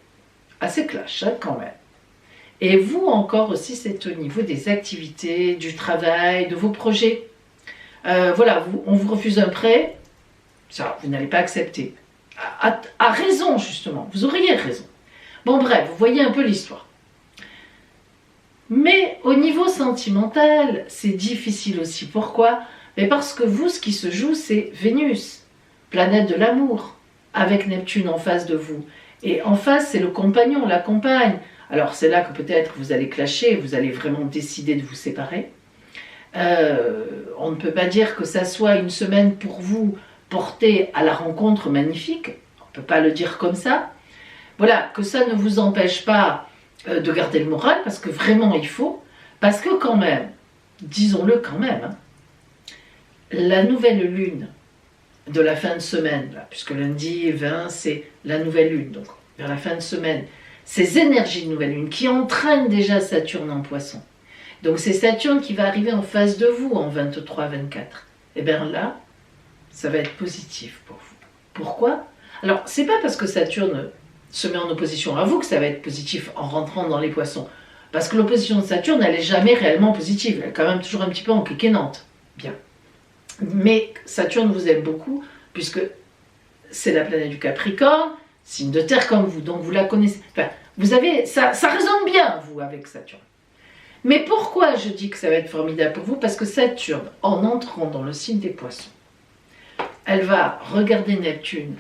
clash hein, quand même. Et vous encore aussi, c'est au niveau des activités, du travail, de vos projets. Voilà, on vous refuse un prêt, ça, vous n'allez pas accepter. À raison, justement, vous auriez raison. Bon, bref, vous voyez un peu l'histoire. Mais au niveau sentimental, c'est difficile aussi. Pourquoi? Mais parce que vous, ce qui se joue, c'est Vénus, planète de l'amour, avec Neptune en face de vous. Et en face, c'est le compagnon, la compagne. Alors, c'est là que peut-être vous allez clasher, vous allez vraiment décider de vous séparer. On ne peut pas dire que ça soit une semaine pour vous portée à la rencontre magnifique. On ne peut pas le dire comme ça. Voilà, que ça ne vous empêche pas de garder le moral, parce que vraiment il faut. Parce que quand même, disons-le quand même, hein, la nouvelle lune de la fin de semaine, là, puisque lundi 20, c'est la nouvelle lune, donc vers la fin de semaine, ces énergies de nouvelle lune qui entraînent déjà Saturne en Poisson. Donc c'est Saturne qui va arriver en face de vous en 23-24. Et bien là, ça va être positif pour vous. Pourquoi? Alors, c'est pas parce que Saturne se met en opposition à vous que ça va être positif en rentrant dans les Poissons. Parce que l'opposition de Saturne, elle n'est jamais réellement positive. Elle est quand même toujours un petit peu enquiquinante. Bien. Mais Saturne vous aime beaucoup, puisque c'est la planète du Capricorne, signe de terre comme vous, donc vous la connaissez. Enfin, vous avez, ça résonne bien, vous, avec Saturne. Mais pourquoi je dis que ça va être formidable pour vous? Parce que Saturne, en entrant dans le signe des Poissons, elle va regarder Neptune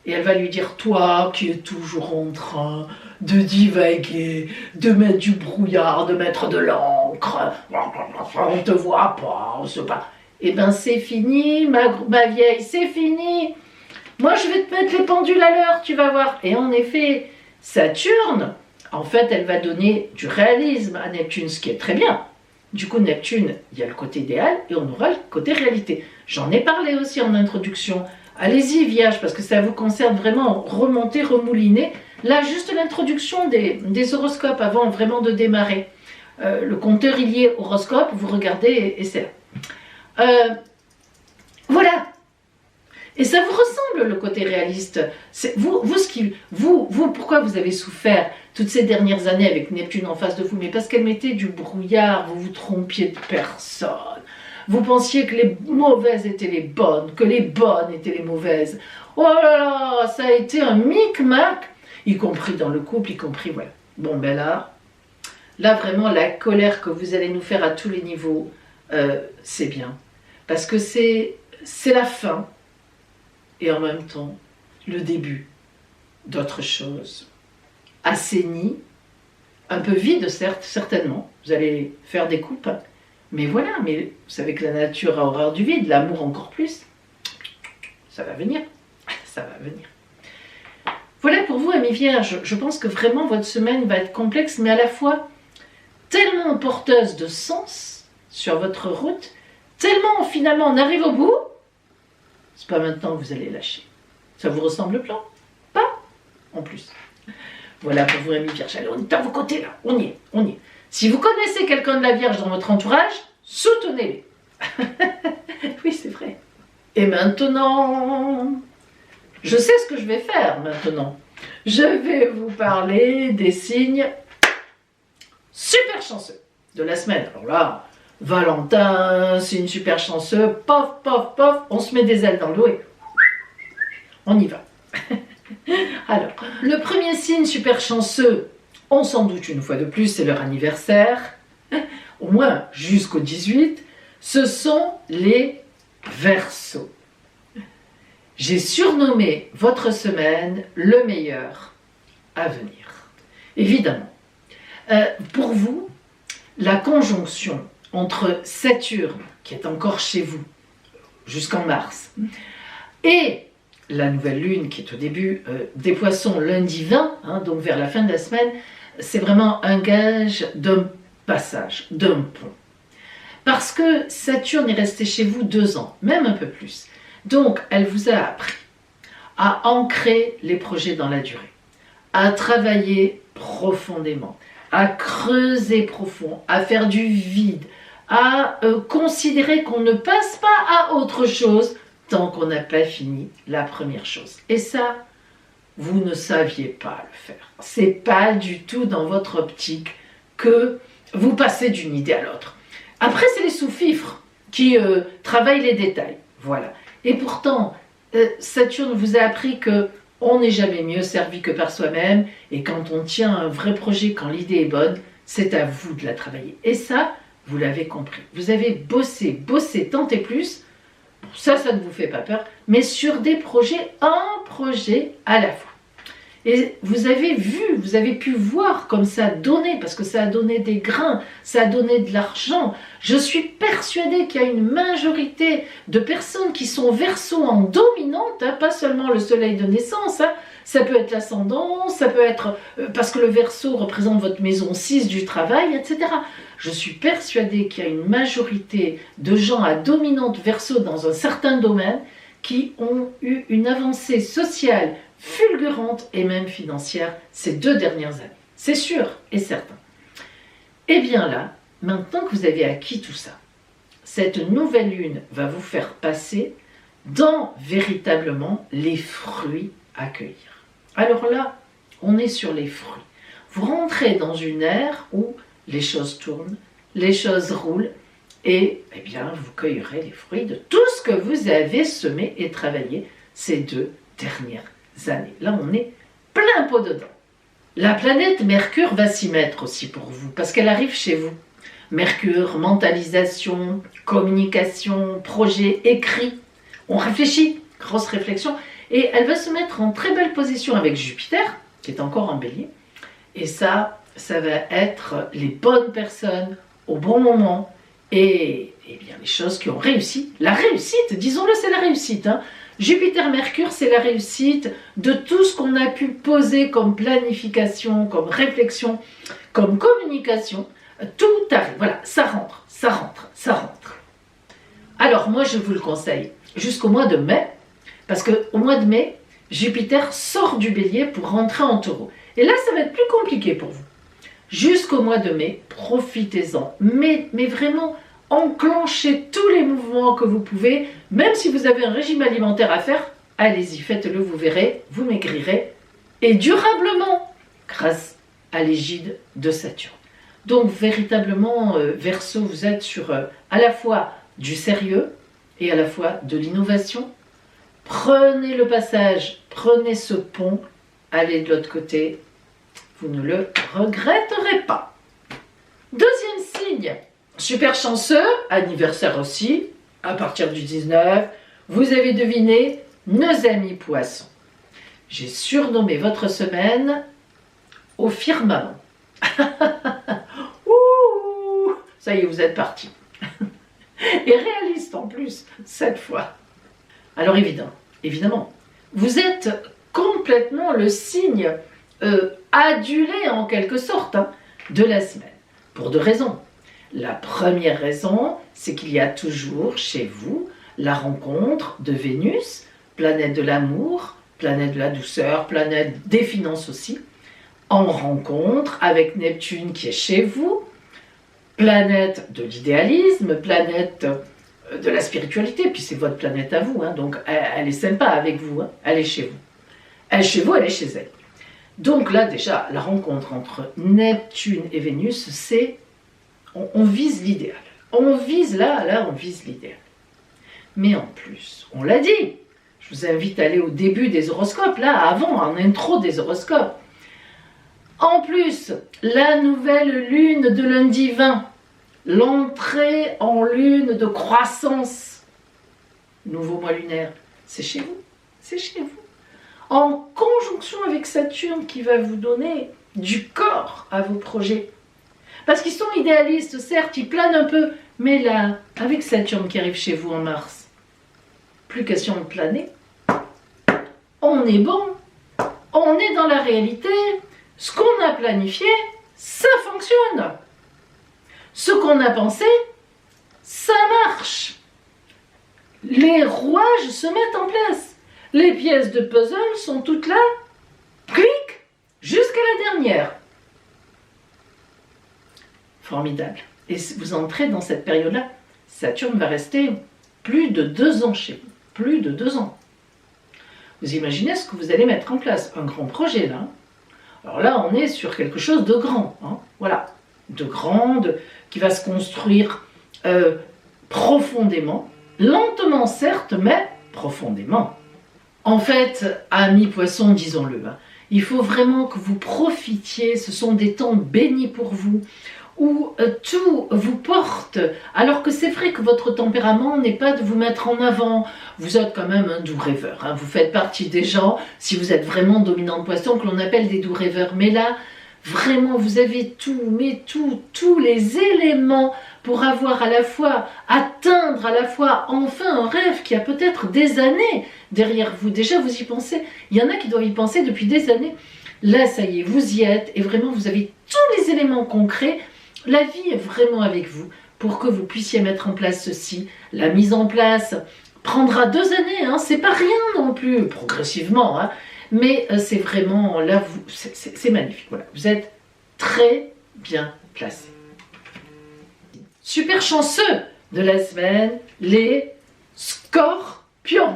et elle va lui dire, toi qui es toujours en train de divaguer, de mettre du brouillard, de mettre de l'encre, on ne te voit pas, on ne sait pas. Eh bien c'est fini, ma vieille, c'est fini. Moi je vais te mettre les pendules à l'heure, tu vas voir. Et en effet, Saturne, en fait, elle va donner du réalisme à Neptune, ce qui est très bien. Du coup, Neptune, il y a le côté idéal et on aura le côté réalité. J'en ai parlé aussi en introduction. Allez-y, Vierge, parce que ça vous concerne vraiment, remonter, remouliner. Là, juste l'introduction des horoscopes avant vraiment de démarrer. Le compteur il y est horoscope, vous regardez et c'est là. Voilà. Et ça vous ressemble, le côté réaliste. Vous, pourquoi vous avez souffert toutes ces dernières années avec Neptune en face de vous? Mais parce qu'elle mettait du brouillard, vous vous trompiez de personne. Vous pensiez que les mauvaises étaient les bonnes, que les bonnes étaient les mauvaises. Oh là là, ça a été un micmac, y compris dans le couple, y compris, voilà. Bon, ben là vraiment, la colère que vous allez nous faire à tous les niveaux, c'est bien. Parce que c'est la fin. Et en même temps, le début d'autre chose. Assaini, un peu vide, certes, certainement. Vous allez faire des coupes. Mais voilà, mais vous savez que la nature a horreur du vide, l'amour encore plus. Ça va venir. Ça va venir. Voilà pour vous, amis vierges. Je pense que vraiment votre semaine va être complexe, mais à la fois tellement porteuse de sens sur votre route, tellement finalement on arrive au bout. C'est pas maintenant que vous allez lâcher. Ça vous ressemble le plan? Pas? En plus. Voilà pour vous, amis vierges. Allez, on est à vos côtés là. On y est, on y est. Si vous connaissez quelqu'un de la Vierge dans votre entourage, soutenez-les. Oui, c'est vrai. Et maintenant, je sais ce que je vais faire maintenant. Je vais vous parler des signes super chanceux de la semaine. Alors là, Valentin, c'est une super chanceux, pof, pof, pof, on se met des ailes dans le dos et on y va. Alors, le premier signe super chanceux, on s'en doute une fois de plus, c'est leur anniversaire, au moins jusqu'au 18, ce sont les Verseaux. J'ai surnommé votre semaine le meilleur à venir. Évidemment, pour vous, la conjonction entre Saturne, qui est encore chez vous jusqu'en mars, et la nouvelle lune qui est au début des Poissons lundi 20, donc vers la fin de la semaine, c'est vraiment un gage d'un passage, d'un pont. Parce que Saturne est resté chez vous 2 ans, même un peu plus. Donc, elle vous a appris à ancrer les projets dans la durée, à travailler profondément, à creuser profond, à faire du vide, à considérer qu'on ne passe pas à autre chose tant qu'on n'a pas fini la première chose. Et ça, vous ne saviez pas le faire. C'est pas du tout dans votre optique que vous passez d'une idée à l'autre. Après, c'est les sous-fifres qui travaillent les détails. Voilà. Et pourtant, Saturne vous a appris que on n'est jamais mieux servi que par soi-même, et quand on tient un vrai projet, quand l'idée est bonne, c'est à vous de la travailler. Et ça, vous l'avez compris. Vous avez bossé, tant et plus, ça ne vous fait pas peur, mais sur des projets, un projet à la fois. Et vous avez vu, vous avez pu voir comme ça a donné, parce que ça a donné des grains, ça a donné de l'argent. Je suis persuadée qu'il y a une majorité de personnes qui sont Verseaux en dominante, pas seulement le soleil de naissance, ça peut être l'ascendant, ça peut être parce que le Verseau représente votre maison 6 du travail, etc. Je suis persuadée qu'il y a une majorité de gens à dominante Verseau dans un certain domaine qui ont eu une avancée sociale fulgurante et même financière ces 2 dernières années. C'est sûr et certain. Et bien là, maintenant que vous avez acquis tout ça, cette nouvelle lune va vous faire passer dans véritablement les fruits à cueillir. Alors là, on est sur les fruits. Vous rentrez dans une ère où les choses tournent, les choses roulent, et eh bien, vous cueillerez les fruits de tout ce que vous avez semé et travaillé ces 2 dernières années. Là, on est plein pot dedans. La planète Mercure va s'y mettre aussi pour vous, parce qu'elle arrive chez vous. Mercure, mentalisation, communication, projet, écrit. On réfléchit, grosse réflexion, et elle va se mettre en très belle position avec Jupiter, qui est encore en Bélier. Et ça va être les bonnes personnes au bon moment, et bien les choses qui ont réussi. La réussite, disons-le, c'est la réussite. Jupiter-Mercure, c'est la réussite de tout ce qu'on a pu poser comme planification, comme réflexion, comme communication. Tout arrive, voilà, ça rentre, ça rentre, ça rentre. Alors moi, je vous le conseille jusqu'au mois de mai, parce qu'au mois de mai, Jupiter sort du Bélier pour rentrer en Taureau. Et là, ça va être plus compliqué pour vous. Jusqu'au mois de mai, profitez-en, mais vraiment, enclenchez tous les mouvements que vous pouvez, même si vous avez un régime alimentaire à faire, allez-y, faites-le, vous verrez, vous maigrirez, et durablement, grâce à l'égide de Saturne. Donc véritablement, Verseau, vous êtes sur à la fois du sérieux et à la fois de l'innovation. Prenez le passage, prenez ce pont, allez de l'autre côté, vous ne le regretterez pas. Deuxième signe, super chanceux, anniversaire aussi, à partir du 19, vous avez deviné, nos amis Poissons. J'ai surnommé votre semaine au firmament. Ouh, ça y est, vous êtes partis. Et réaliste en plus, cette fois. Alors évidemment, vous êtes complètement le signe adulé en quelque sorte de la semaine, pour 2 raisons. La première raison, c'est qu'il y a toujours chez vous la rencontre de Vénus, planète de l'amour, planète de la douceur, planète des finances aussi, en rencontre avec Neptune qui est chez vous, planète de l'idéalisme, planète de la spiritualité, puis c'est votre planète à vous, donc elle est sympa avec vous, elle est chez vous. Elle est chez vous, elle est chez elle. Donc là déjà, la rencontre entre Neptune et Vénus, c'est, on vise l'idéal. on vise là on vise l'idéal. Mais en plus, on l'a dit, je vous invite à aller au début des horoscopes, là, avant, en intro des horoscopes. En plus, la nouvelle lune de lundi 20, l'entrée en lune de croissance, nouveau mois lunaire, c'est chez vous, c'est chez vous. En conjonction avec Saturne qui va vous donner du corps à vos projets. Parce qu'ils sont idéalistes, certes, ils planent un peu, mais là, avec Saturne qui arrive chez vous en mars, plus question de planer, on est bon, on est dans la réalité, ce qu'on a planifié, ça fonctionne. Ce qu'on a pensé, ça marche. Les rouages se mettent en place. Les pièces de puzzle sont toutes là, clic, jusqu'à la dernière. Formidable. Et vous entrez dans cette période-là. Saturne va rester plus de 2 ans chez vous. Plus de 2 ans. Vous imaginez ce que vous allez mettre en place. Un grand projet, là. Alors là, on est sur quelque chose de grand. Hein. Voilà. De grand, qui va se construire profondément. Lentement, certes, mais profondément. En fait, amis poissons, disons-le, hein, il faut vraiment que vous profitiez. Ce sont des temps bénis pour vous, où tout vous porte, alors que c'est vrai que votre tempérament n'est pas de vous mettre en avant. Vous êtes quand même un doux rêveur, hein. Vous faites partie des gens, si vous êtes vraiment dominant poisson, que l'on appelle des doux rêveurs. Mais là, vraiment, vous avez tout, mais tous les éléments pour avoir à la fois, atteindre à la fois enfin un rêve qui a peut-être des années derrière vous. Déjà, vous y pensez. Il y en a qui doivent y penser depuis des années. Là, ça y est, vous y êtes et vraiment, vous avez tous les éléments concrets. La vie est vraiment avec vous pour que vous puissiez mettre en place ceci. La mise en place prendra 2 années, hein, c'est pas rien non plus, progressivement, hein, mais c'est vraiment, là, c'est magnifique. Voilà, vous êtes très bien placé. Super chanceux de la semaine, les scorpions.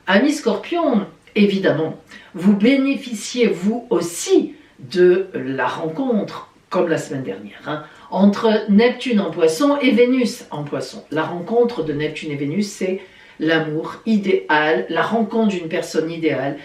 Amis scorpions, évidemment, vous bénéficiez vous aussi de la rencontre, comme la semaine dernière, hein, entre Neptune en poisson et Vénus en poisson. La rencontre de Neptune et Vénus, c'est l'amour idéal, la rencontre d'une personne idéale.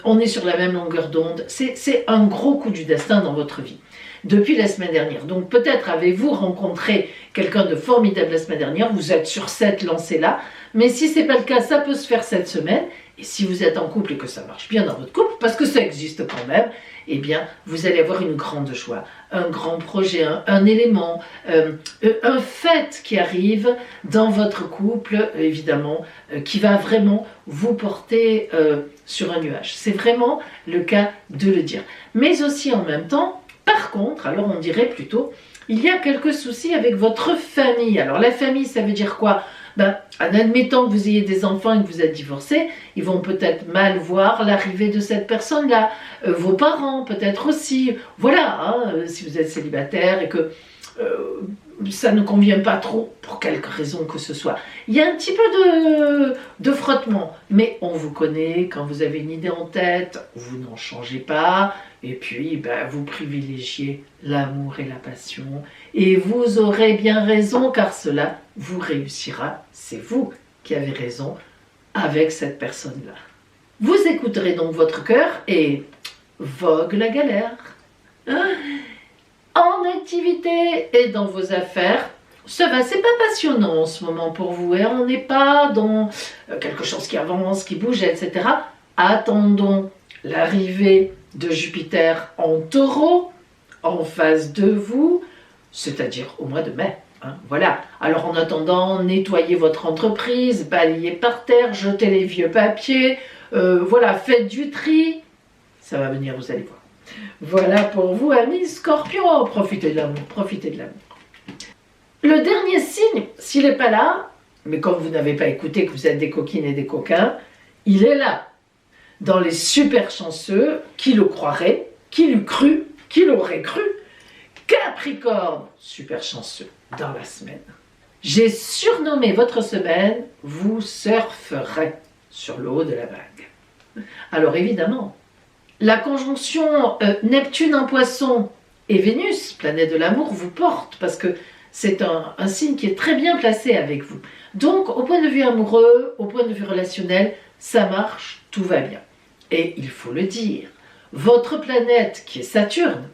On est sur la même longueur d'onde. C'est un gros coup du destin dans votre vie. Depuis la semaine dernière. Donc peut-être avez-vous rencontré quelqu'un de formidable la semaine dernière, vous êtes sur cette lancée-là, mais si ce n'est pas le cas, ça peut se faire cette semaine. Et si vous êtes en couple et que ça marche bien dans votre couple, parce que ça existe quand même, eh bien, vous allez avoir une grande joie, un grand projet, un élément, un fait qui arrive dans votre couple, évidemment, qui va vraiment vous porter sur un nuage. C'est vraiment le cas de le dire. Mais aussi en même temps, par contre, alors on dirait plutôt, il y a quelques soucis avec votre famille. Alors la famille, ça veut dire quoi ? Ben, en admettant que vous ayez des enfants et que vous êtes divorcé, ils vont peut-être mal voir l'arrivée de cette personne-là. Vos parents, peut-être aussi. Voilà, hein, si vous êtes célibataire et que ça ne convient pas trop, pour quelque raison que ce soit. Il y a un petit peu de frottement, mais on vous connaît, quand vous avez une idée en tête, vous n'en changez pas, et puis ben, vous privilégiez l'amour et la passion, et vous aurez bien raison, car cela vous réussira, c'est vous qui avez raison avec cette personne-là. Vous écouterez donc votre cœur et vogue la galère. Hein? En activité et dans vos affaires, ça va, c'est pas passionnant en ce moment pour vous, et on n'est pas dans quelque chose qui avance, qui bouge, etc. Attendons l'arrivée de Jupiter en Taureau, en face de vous, c'est-à-dire au mois de mai. Hein, voilà. Alors en attendant, nettoyez votre entreprise, balayez par terre, jetez les vieux papiers, voilà, faites du tri. Ça va venir, vous allez voir. Voilà pour vous, amis Scorpions. Profitez de l'amour, profitez de l'amour. Le dernier signe, s'il n'est pas là, mais comme vous n'avez pas écouté que vous êtes des coquines et des coquins, il est là. Dans les super chanceux, qui le croirait, qui l'eût cru, qui l'aurait cru. Capricorne, super chanceux dans la semaine. J'ai surnommé votre semaine, vous surferez sur le haut de la vague. Alors évidemment, la conjonction Neptune en poisson et Vénus, planète de l'amour, vous porte, parce que c'est un signe qui est très bien placé avec vous. Donc, au point de vue amoureux, au point de vue relationnel, ça marche, tout va bien. Et il faut le dire, votre planète, qui est Saturne,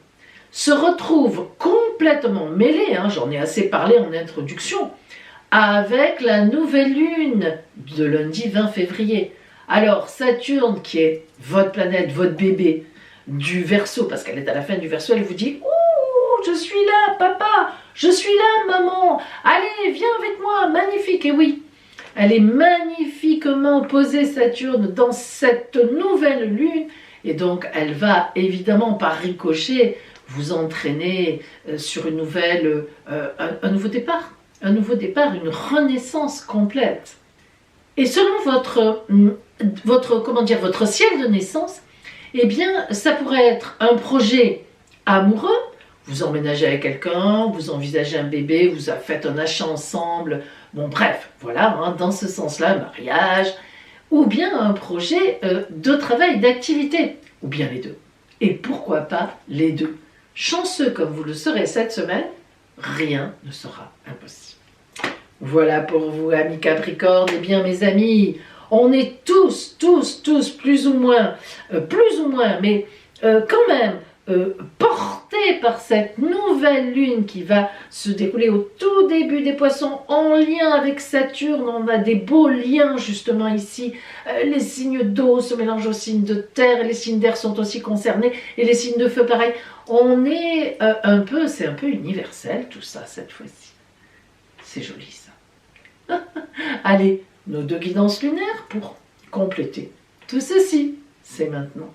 se retrouve complètement mêlée, j'en ai assez parlé en introduction, avec la nouvelle lune de lundi 20 février. Alors, Saturne, qui est votre planète, votre bébé du Verseau, parce qu'elle est à la fin du Verseau, elle vous dit « Ouh, je suis là, papa, je suis là, maman, allez, viens avec moi, magnifique !» Et oui, elle est magnifiquement posée, Saturne, dans cette nouvelle lune, et donc elle va évidemment par ricochet vous entraîner sur une nouvelle, un nouveau départ, une renaissance complète. Et selon votre ciel de naissance, eh bien, ça pourrait être un projet amoureux. Vous emménagez avec quelqu'un, vous envisagez un bébé, vous faites un achat ensemble. Bon, bref, voilà, dans ce sens-là, un mariage. Ou bien un projet de travail, d'activité. Ou bien les deux. Et pourquoi pas les deux? Chanceux comme vous le serez cette semaine, rien ne sera impossible. Voilà pour vous, amis Capricorne. Eh bien, mes amis, on est tous, plus ou moins, mais quand même, portés par cette nouvelle lune qui va se dérouler au tout début des Poissons, en lien avec Saturne. On a des beaux liens justement ici. Les signes d'eau se mélangent aux signes de terre, et les signes d'air sont aussi concernés, et les signes de feu pareil. On est c'est un peu universel tout ça cette fois-ci. C'est joli ça. Allez, nos deux guidances lunaires pour compléter tout ceci, c'est maintenant.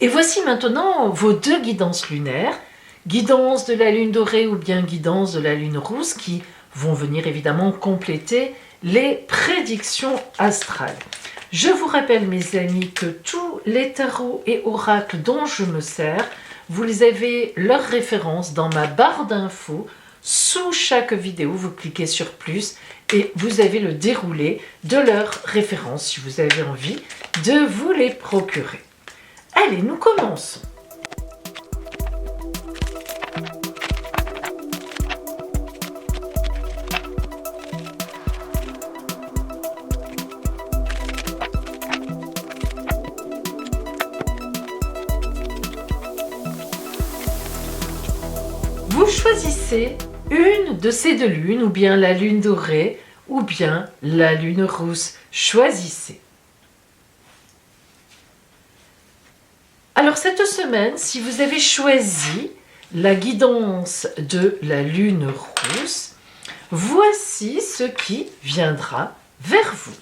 Et voici maintenant vos deux guidances lunaires, guidance de la lune dorée ou bien guidance de la lune rousse, qui vont venir évidemment compléter les prédictions astrales. Je vous rappelle, mes amis, que tous les tarots et oracles dont je me sers, vous les avez leurs références dans ma barre d'infos. Sous chaque vidéo, vous cliquez sur plus et vous avez le déroulé de leurs références si vous avez envie de vous les procurer. Allez, nous commençons. Vous choisissez une de ces deux lunes, ou bien la lune dorée, ou bien la lune rousse. Choisissez. Alors cette semaine, si vous avez choisi la guidance de la lune rousse, voici ce qui viendra vers vous.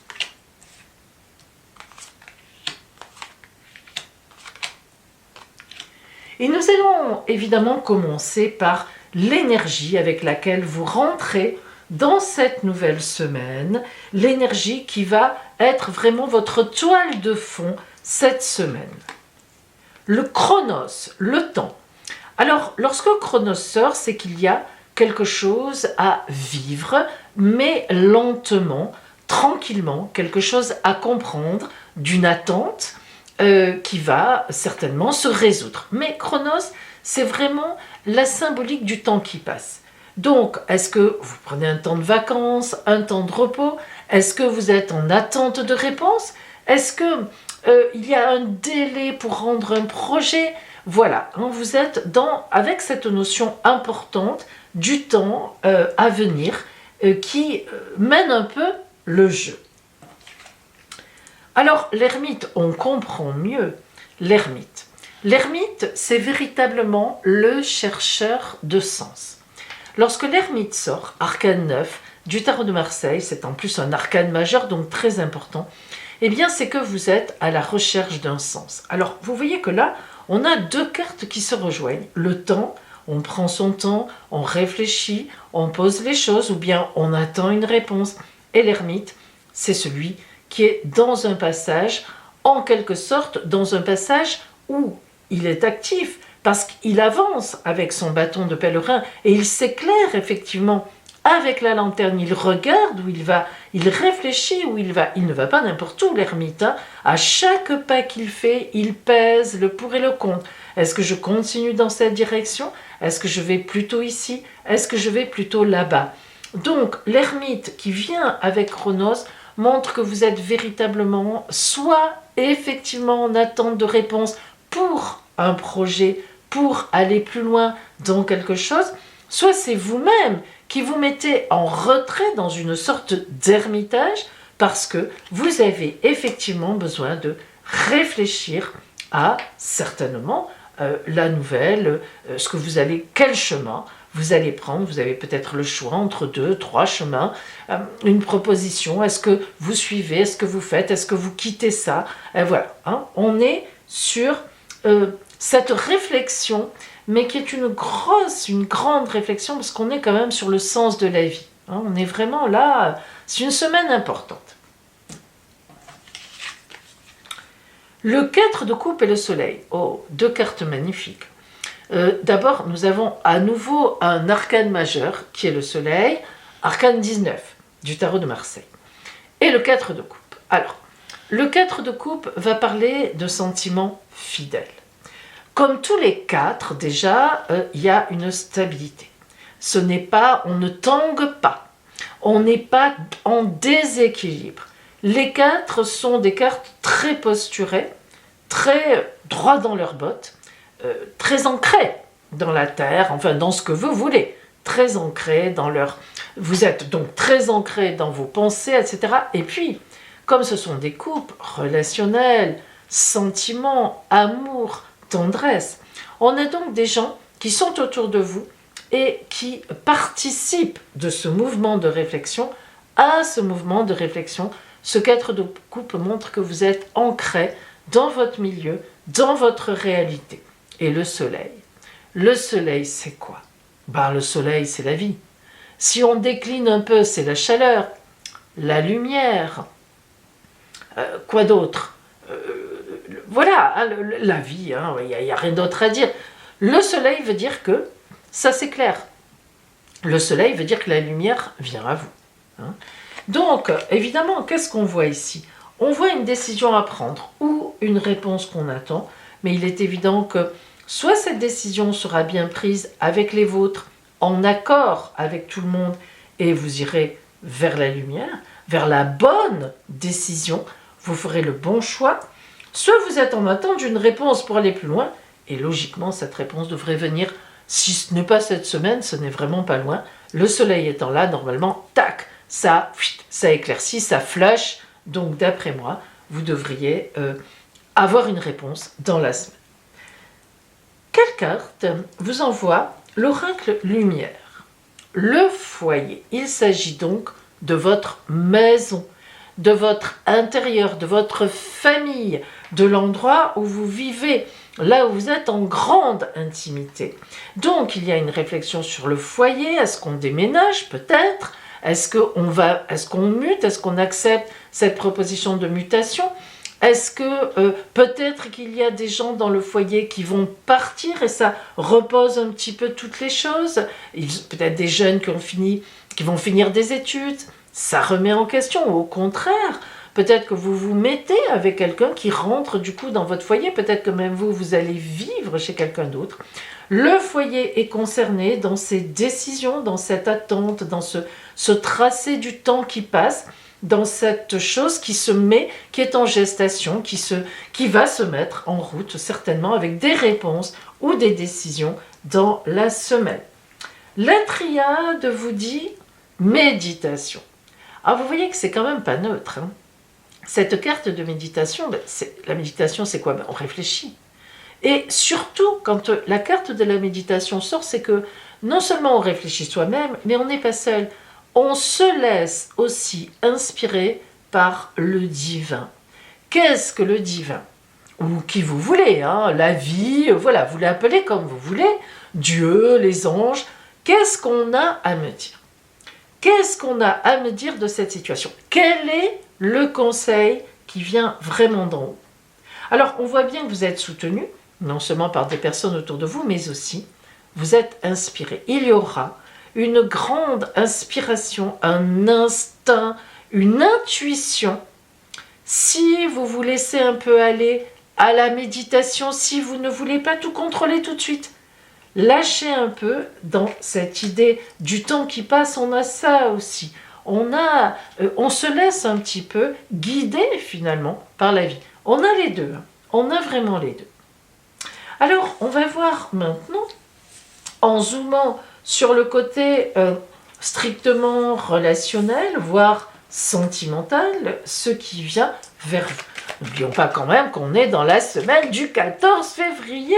Et nous allons évidemment commencer par l'énergie avec laquelle vous rentrez dans cette nouvelle semaine, l'énergie qui va être vraiment votre toile de fond cette semaine. Le chronos, le temps. Alors, lorsque chronos sort, c'est qu'il y a quelque chose à vivre, mais lentement, tranquillement, quelque chose à comprendre d'une attente qui va certainement se résoudre. Mais chronos, c'est vraiment la symbolique du temps qui passe. Donc, est-ce que vous prenez un temps de vacances, un temps de repos? Est-ce que vous êtes en attente de réponse? Est-ce que il y a un délai pour rendre un projet? Voilà, vous êtes avec cette notion importante du temps à venir qui mène un peu le jeu. Alors, l'ermite, on comprend mieux l'ermite. L'ermite, c'est véritablement le chercheur de sens. Lorsque l'ermite sort, arcane 9 du tarot de Marseille, c'est en plus un arcane majeur, donc très important, eh bien c'est que vous êtes à la recherche d'un sens. Alors, vous voyez que là, on a deux cartes qui se rejoignent. Le temps, on prend son temps, on réfléchit, on pose les choses, ou bien on attend une réponse. Et l'ermite, c'est celui qui est dans un passage, en quelque sorte, dans un passage où il est actif, parce qu'il avance avec son bâton de pèlerin, et il s'éclaire effectivement avec la lanterne, il regarde où il va, il réfléchit où il va. Il ne va pas n'importe où, l'ermite. À chaque pas qu'il fait, il pèse le pour et le contre. Est-ce que je continue dans cette direction? Est-ce que je vais plutôt ici? Est-ce que je vais plutôt là-bas? Donc, l'ermite qui vient avec Chronos montre que vous êtes véritablement soit effectivement en attente de réponse pour un projet, pour aller plus loin dans quelque chose, soit c'est vous-même qui vous mettez en retrait dans une sorte d'ermitage parce que vous avez effectivement besoin de réfléchir à certainement la nouvelle, ce que vous allez, quel chemin vous allez prendre. Vous avez peut-être le choix entre 2, 3 chemins, une proposition, est-ce que vous suivez, est-ce que vous faites, est-ce que vous quittez ça, voilà, hein, on est sur cette réflexion, mais qui est une grande réflexion, parce qu'on est quand même sur le sens de la vie, hein, on est vraiment là, c'est une semaine importante. Le 4 de coupe et le soleil, oh, 2 cartes magnifiques. D'abord, nous avons à nouveau un arcane majeur, qui est le soleil, arcane 19, du tarot de Marseille. Et le 4 de coupe. Alors, le 4 de coupe va parler de sentiments fidèles. Comme tous les 4, déjà, il y a une stabilité. Ce n'est pas, on ne tangue pas. On n'est pas en déséquilibre. Les 4 sont des cartes très posturées, très droit dans leurs bottes, très ancrées dans la terre, enfin dans ce que vous voulez, très ancrées dans leur... Vous êtes donc très ancrés dans vos pensées, etc. Et puis, comme ce sont des couples relationnels, sentiments, amour, tendresse, on a donc des gens qui sont autour de vous et qui participent de ce mouvement de réflexion à ce mouvement de réflexion. Ce 4 de coupe montre que vous êtes ancré dans votre milieu, dans votre réalité. Et le soleil, c'est quoi? Le soleil, c'est la vie. Si on décline un peu, c'est la chaleur, la lumière, quoi d'autre? Voilà, hein, la vie, il n'y a rien d'autre à dire. Le soleil veut dire que ça c'est clair. Le soleil veut dire que la lumière vient à vous. Hein. Donc, évidemment, qu'est-ce qu'on voit ici? On voit une décision à prendre ou une réponse qu'on attend, mais il est évident que soit cette décision sera bien prise avec les vôtres, en accord avec tout le monde, et vous irez vers la lumière, vers la bonne décision, vous ferez le bon choix, soit vous êtes en attente d'une réponse pour aller plus loin, et logiquement cette réponse devrait venir, si ce n'est pas cette semaine, ce n'est vraiment pas loin, le soleil étant là, normalement, tac, ça éclaircit, ça flash, donc d'après moi, vous devriez avoir une réponse dans la semaine. Quelle carte vous envoie l'oracle lumière? Le foyer. Il s'agit donc de votre maison, de votre intérieur, de votre famille, de l'endroit où vous vivez, là où vous êtes en grande intimité. Donc il y a une réflexion sur le foyer. Est-ce qu'on déménage peut-être? Est-ce qu'on mute? Est-ce qu'on accepte cette proposition de mutation? Est-ce que peut-être qu'il y a des gens dans le foyer qui vont partir et ça repose un petit peu toutes les choses? Peut-être des jeunes qui vont finir des études, ça remet en question. Ou au contraire, peut-être que vous vous mettez avec quelqu'un qui rentre du coup dans votre foyer, peut-être que même vous allez vivre chez quelqu'un d'autre. Le foyer est concerné dans ces décisions, dans cette attente, dans ce tracé du temps qui passe, dans cette chose qui se met, qui est en gestation, qui va se mettre en route certainement avec des réponses ou des décisions dans la semaine. La triade vous dit méditation. Alors vous voyez que c'est quand même pas neutre. Hein. Cette carte de méditation, la méditation c'est quoi? On réfléchit. Et surtout, quand la carte de la méditation sort, c'est que non seulement on réfléchit soi-même, mais on n'est pas seul. On se laisse aussi inspirer par le divin. Qu'est-ce que le divin? Ou qui vous voulez, hein, la vie, voilà, vous l'appelez comme vous voulez, Dieu, les anges. Qu'est-ce qu'on a à me dire? Qu'est-ce qu'on a à me dire de cette situation? Quel est le conseil qui vient vraiment d'en haut? Alors, on voit bien que vous êtes soutenu, non seulement par des personnes autour de vous, mais aussi vous êtes inspiré. Il y aura une grande inspiration, un instinct, une intuition. Si vous vous laissez un peu aller, à la méditation si vous ne voulez pas tout contrôler tout de suite. Lâchez un peu dans cette idée du temps qui passe, on a ça aussi. On se laisse un petit peu guider finalement par la vie. On a les deux, hein. On a vraiment les deux. Alors, on va voir maintenant, en zoomant sur le côté strictement relationnel, voire sentimental, ce qui vient vers vous. N'oublions pas quand même qu'on est dans la semaine du 14 février,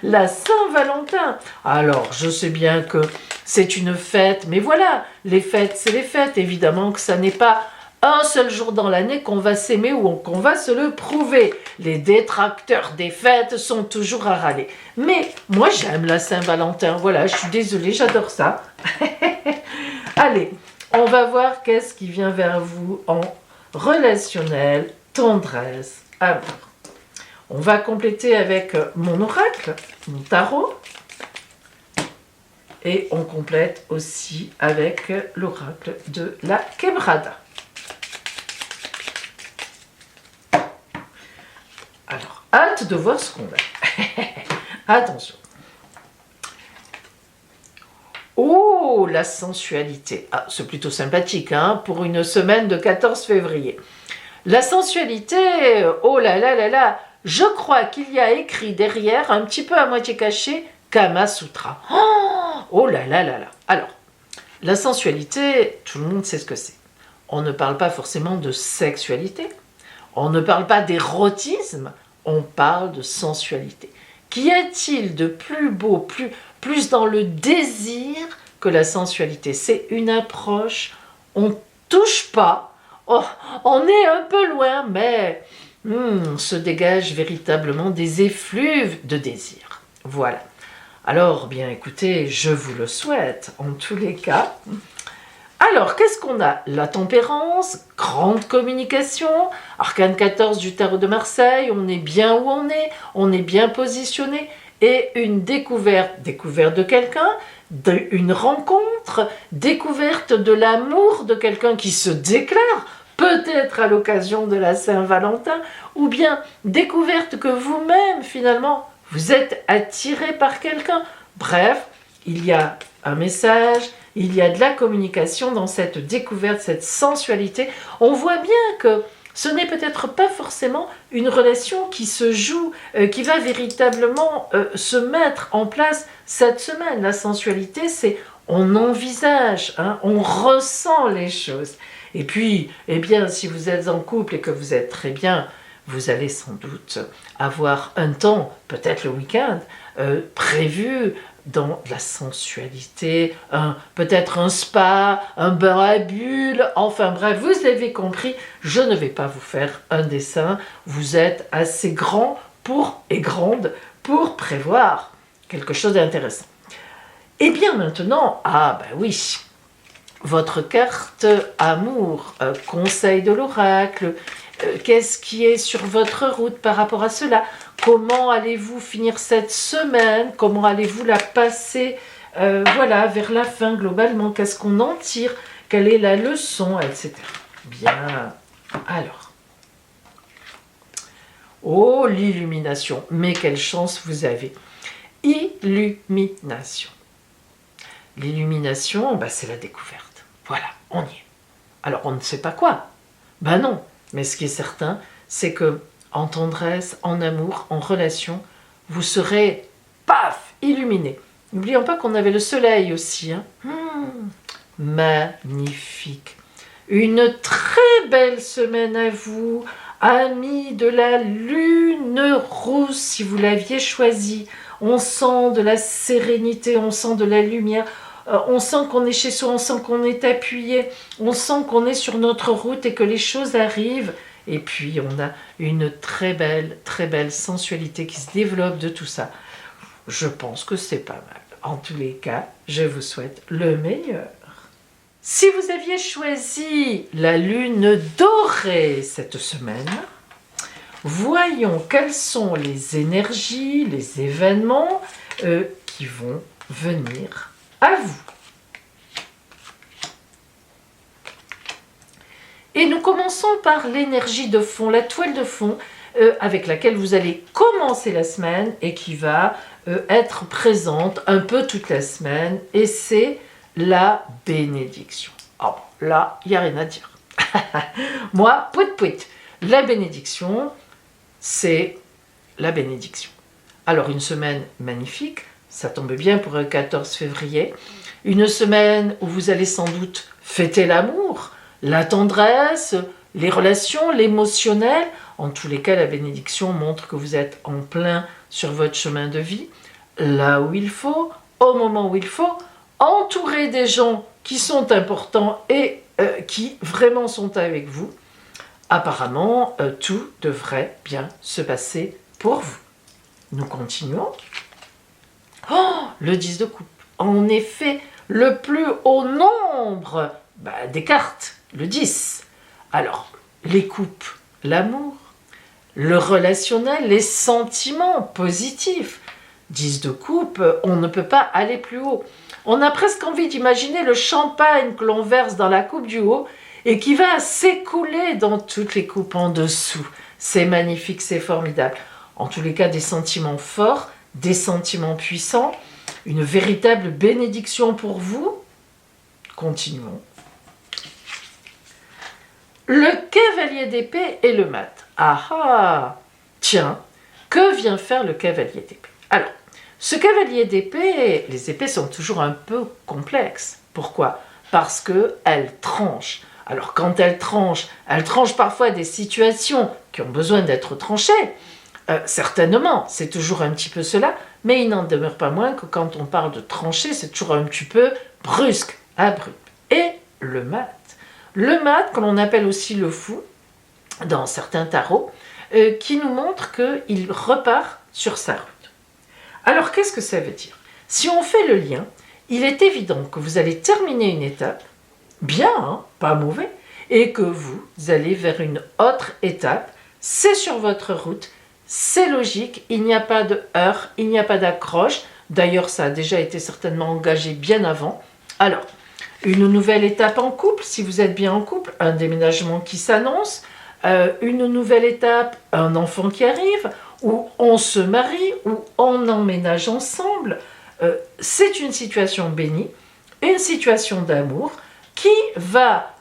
la Saint-Valentin. Alors, je sais bien que c'est une fête, mais voilà, les fêtes, c'est les fêtes. Évidemment que ça n'est pas un seul jour dans l'année qu'on va s'aimer ou qu'on va se le prouver. Les détracteurs des fêtes sont toujours à râler. Mais moi, j'aime la Saint-Valentin. Voilà, je suis désolée, j'adore ça. Allez, on va voir qu'est-ce qui vient vers vous en relationnel, tendresse, amour. On va compléter avec mon oracle, mon tarot. Et on complète aussi avec l'oracle de la Quebrada. Alors, hâte de voir ce qu'on a. Attention. Oh, la sensualité. Ah, c'est plutôt sympathique, hein, pour une semaine de 14 février. La sensualité, oh là là là là, je crois qu'il y a écrit derrière, un petit peu à moitié caché, Kama Sutra. Oh là là là là. Alors, la sensualité, tout le monde sait ce que c'est. On ne parle pas forcément de sexualité, on ne parle pas d'érotisme, on parle de sensualité. Qu'y a-t-il de plus beau, plus dans le désir que la sensualité? C'est une approche, on ne touche pas, oh, on est un peu loin, mais se dégagent véritablement des effluves de désir. Voilà. Alors, bien écoutez, je vous le souhaite, en tous les cas. Alors, qu'est-ce qu'on a? La tempérance, grande communication, arcane 14 du tarot de Marseille, on est bien où on est bien positionné, et une découverte de quelqu'un, une rencontre, découverte de l'amour de quelqu'un qui se déclare, peut-être à l'occasion de la Saint-Valentin, ou bien découverte que vous-même, finalement, vous êtes attiré par quelqu'un. Bref, il y a un message, il y a de la communication dans cette découverte, cette sensualité. On voit bien que ce n'est peut-être pas forcément une relation qui se joue, qui va véritablement se mettre en place cette semaine. La sensualité, c'est on envisage, hein, on ressent les choses. Et puis, eh bien, si vous êtes en couple et que vous êtes très bien, vous allez sans doute avoir un temps, peut-être le week-end, prévu dans la sensualité, peut-être un spa, un bain à bulles, enfin bref, vous avez compris, je ne vais pas vous faire un dessin, vous êtes assez grand et grande pour prévoir quelque chose d'intéressant. Et bien maintenant, ah ben oui, votre carte amour, conseil de l'oracle, qu'est-ce qui est sur votre route par rapport à cela? Comment allez-vous finir cette semaine? Comment allez-vous la passer voilà, vers la fin globalement? Qu'est-ce qu'on en tire? Quelle est la leçon? Etc. Bien. Alors. Oh, l'illumination. Mais quelle chance vous avez. Illumination. L'illumination, bah, c'est la découverte. Voilà, on y est. Alors, on ne sait pas quoi. Ben non. Mais ce qui est certain, c'est que en tendresse, en amour, en relation, vous serez, paf, illuminé. N'oublions pas qu'on avait le soleil aussi. Hein. Magnifique. Une très belle semaine à vous, amis de la lune rousse, si vous l'aviez choisi. On sent de la sérénité, on sent de la lumière. On sent qu'on est chez soi, on sent qu'on est appuyé, on sent qu'on est sur notre route et que les choses arrivent. Et puis, on a une très belle sensualité qui se développe de tout ça. Je pense que c'est pas mal. En tous les cas, je vous souhaite le meilleur. Si vous aviez choisi la lune dorée cette semaine, voyons quelles sont les énergies, les événements qui vont venir à vous. Et nous commençons par l'énergie de fond, la toile de fond avec laquelle vous allez commencer la semaine et qui va être présente un peu toute la semaine, et c'est la bénédiction. Oh, là, il n'y a rien à dire. Moi, pouit. La bénédiction, c'est la bénédiction. Alors, une semaine magnifique, ça tombe bien pour le 14 février. Une semaine où vous allez sans doute fêter l'amour, la tendresse, les relations, l'émotionnel. En tous les cas, la bénédiction montre que vous êtes en plein sur votre chemin de vie, là où il faut, au moment où il faut, entouré des gens qui sont importants et qui vraiment sont avec vous. Apparemment, tout devrait bien se passer pour vous. Nous continuons. Oh, le 10 de coupe. En effet, le plus haut nombre des cartes, le 10. Alors, les coupes, l'amour, le relationnel, les sentiments positifs. 10 de coupe, on ne peut pas aller plus haut. On a presque envie d'imaginer le champagne que l'on verse dans la coupe du haut et qui va s'écouler dans toutes les coupes en dessous. C'est magnifique, c'est formidable. En tous les cas, des sentiments forts, des sentiments puissants, une véritable bénédiction pour vous. Continuons. Le cavalier d'épée et le mat. Ah ah! Tiens, que vient faire le cavalier d'épée? Alors, ce cavalier d'épée, les épées sont toujours un peu complexes. Pourquoi? Parce qu'elles tranchent. Alors, quand elles tranchent parfois des situations qui ont besoin d'être tranchées. Certainement, c'est toujours un petit peu cela, mais il n'en demeure pas moins que quand on parle de trancher, c'est toujours un petit peu brusque, abrupt. Et le mat. Le mat, que l'on appelle aussi le fou, dans certains tarots, qui nous montre qu'il repart sur sa route. Alors, qu'est-ce que ça veut dire? Si on fait le lien, il est évident que vous allez terminer une étape, bien, hein, pas mauvais, et que vous allez vers une autre étape. C'est sur votre route, c'est logique, il n'y a pas de heurt, il n'y a pas d'accroche. D'ailleurs, ça a déjà été certainement engagé bien avant. Alors, une nouvelle étape en couple, si vous êtes bien en couple, un déménagement qui s'annonce, une nouvelle étape, un enfant qui arrive, ou on se marie, ou on emménage ensemble. C'est une situation bénie, une situation d'amour qui va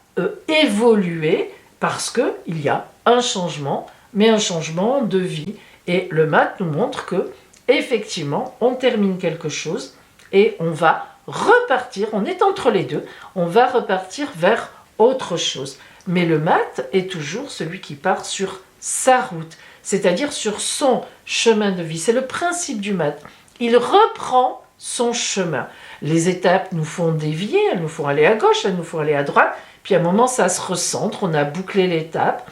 évoluer parce qu'il y a un changement, mais un changement de vie. Et le mat nous montre que, effectivement, on termine quelque chose et on va repartir, on est entre les deux, on va repartir vers autre chose. Mais le mat est toujours celui qui part sur sa route, c'est-à-dire sur son chemin de vie. C'est le principe du mat. Il reprend son chemin. Les étapes nous font dévier, elles nous font aller à gauche, elles nous font aller à droite, puis à un moment ça se recentre, on a bouclé l'étape,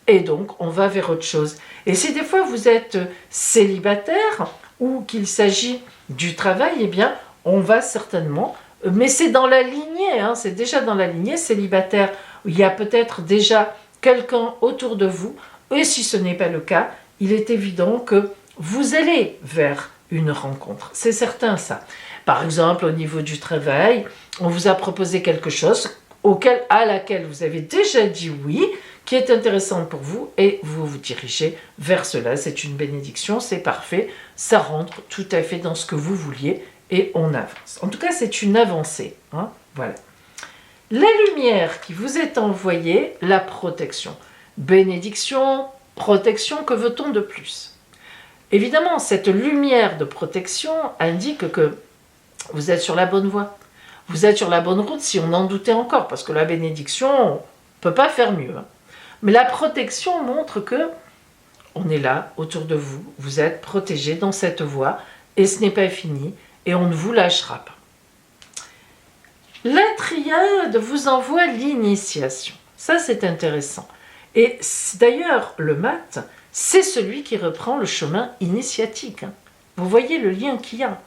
et donc on va vers autre chose. Et si des fois vous êtes célibataire, ou qu'il s'agit du travail, eh bien on va certainement, mais c'est dans la lignée, hein, c'est déjà dans la lignée, célibataire, il y a peut-être déjà quelqu'un autour de vous, et si ce n'est pas le cas, il est évident que vous allez vers une rencontre, c'est certain ça. Par exemple, au niveau du travail, on vous a proposé quelque chose à laquelle vous avez déjà dit oui, qui est intéressante pour vous, et vous vous dirigez vers cela. C'est une bénédiction, c'est parfait, ça rentre tout à fait dans ce que vous vouliez, et on avance. En tout cas, c'est une avancée. Hein, voilà. La lumière qui vous est envoyée, la protection. Bénédiction, protection, que veut-on de plus? Évidemment, cette lumière de protection indique que vous êtes sur la bonne voie. Vous êtes sur la bonne route si on en doutait encore, parce que la bénédiction, on ne peut pas faire mieux. Hein. Mais la protection montre que on est là, autour de vous, vous êtes protégé dans cette voie, et ce n'est pas fini, et on ne vous lâchera pas. La triade vous envoie l'initiation. Ça, c'est intéressant. Et d'ailleurs, le mat, c'est celui qui reprend le chemin initiatique. Hein. Vous voyez le lien qu'il y a.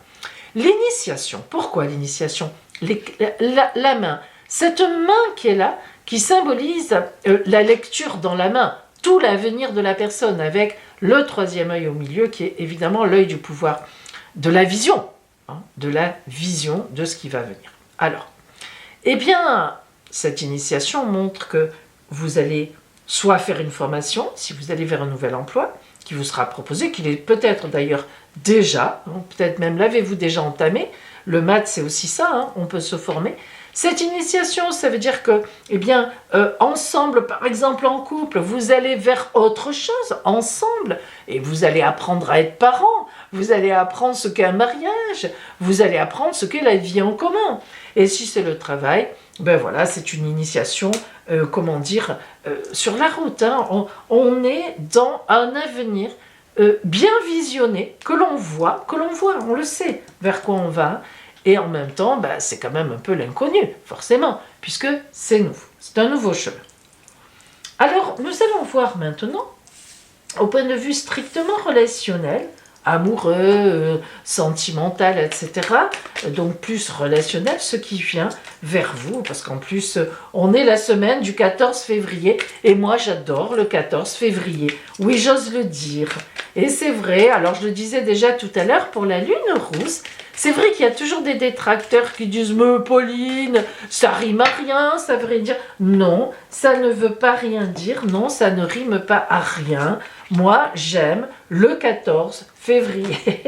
L'initiation, pourquoi l'initiation? La main, cette main qui est là, qui symbolise la lecture dans la main, tout l'avenir de la personne, avec le troisième œil au milieu, qui est évidemment l'œil du pouvoir, de la vision, hein, de la vision de ce qui va venir. Alors, eh bien, cette initiation montre que vous allez soit faire une formation, si vous allez vers un nouvel emploi, qui vous sera proposé, qu'il est peut-être d'ailleurs déjà, hein, peut-être même l'avez-vous déjà entamé. Le maths, c'est aussi ça, hein, on peut se former. Cette initiation, ça veut dire que, eh bien, ensemble, par exemple en couple, vous allez vers autre chose, ensemble, et vous allez apprendre à être parents, vous allez apprendre ce qu'est un mariage, vous allez apprendre ce qu'est la vie en commun. Et si c'est le travail, ben voilà, c'est une initiation, comment dire, sur la route. Hein. On est dans un avenir bien visionné, que l'on voit, on le sait vers quoi on va. Et en même temps, ben, c'est quand même un peu l'inconnu, forcément, puisque c'est nouveau, c'est un nouveau chemin. Alors, nous allons voir maintenant, au point de vue strictement relationnel, amoureux, sentimental, etc. Donc plus relationnel, ce qui vient vers vous, parce qu'en plus, on est la semaine du 14 février, et moi j'adore le 14 février. Oui, j'ose le dire. Et c'est vrai, alors je le disais déjà tout à l'heure, pour la lune rousse, c'est vrai qu'il y a toujours des détracteurs qui disent « Mais Pauline, ça rime à rien, ça veut dire... » Non, ça ne veut pas rien dire, non, ça ne rime pas à rien. Moi, j'aime le 14 février.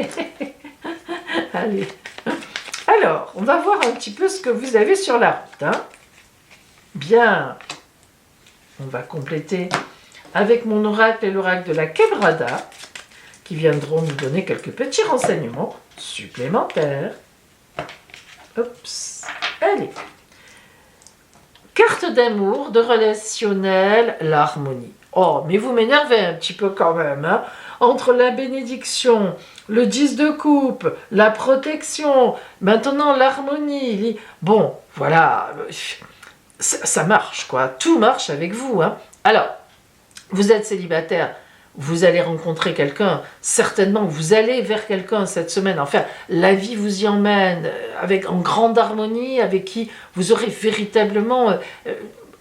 Allez. Alors, on va voir un petit peu ce que vous avez sur la route. Hein. Bien. On va compléter avec mon oracle et l'oracle de la Quebrada, qui viendront nous donner quelques petits renseignements supplémentaires. Oups. Allez. Carte d'amour, de relationnel, l'harmonie. Oh, mais vous m'énervez un petit peu quand même. Hein. Entre la bénédiction, le 10 de coupe, la protection, maintenant l'harmonie. Bon, voilà, ça marche, quoi. Tout marche avec vous. Hein. Alors, vous êtes célibataire, vous allez rencontrer quelqu'un, certainement vous allez vers quelqu'un cette semaine, enfin la vie vous y emmène en grande harmonie, avec qui vous aurez véritablement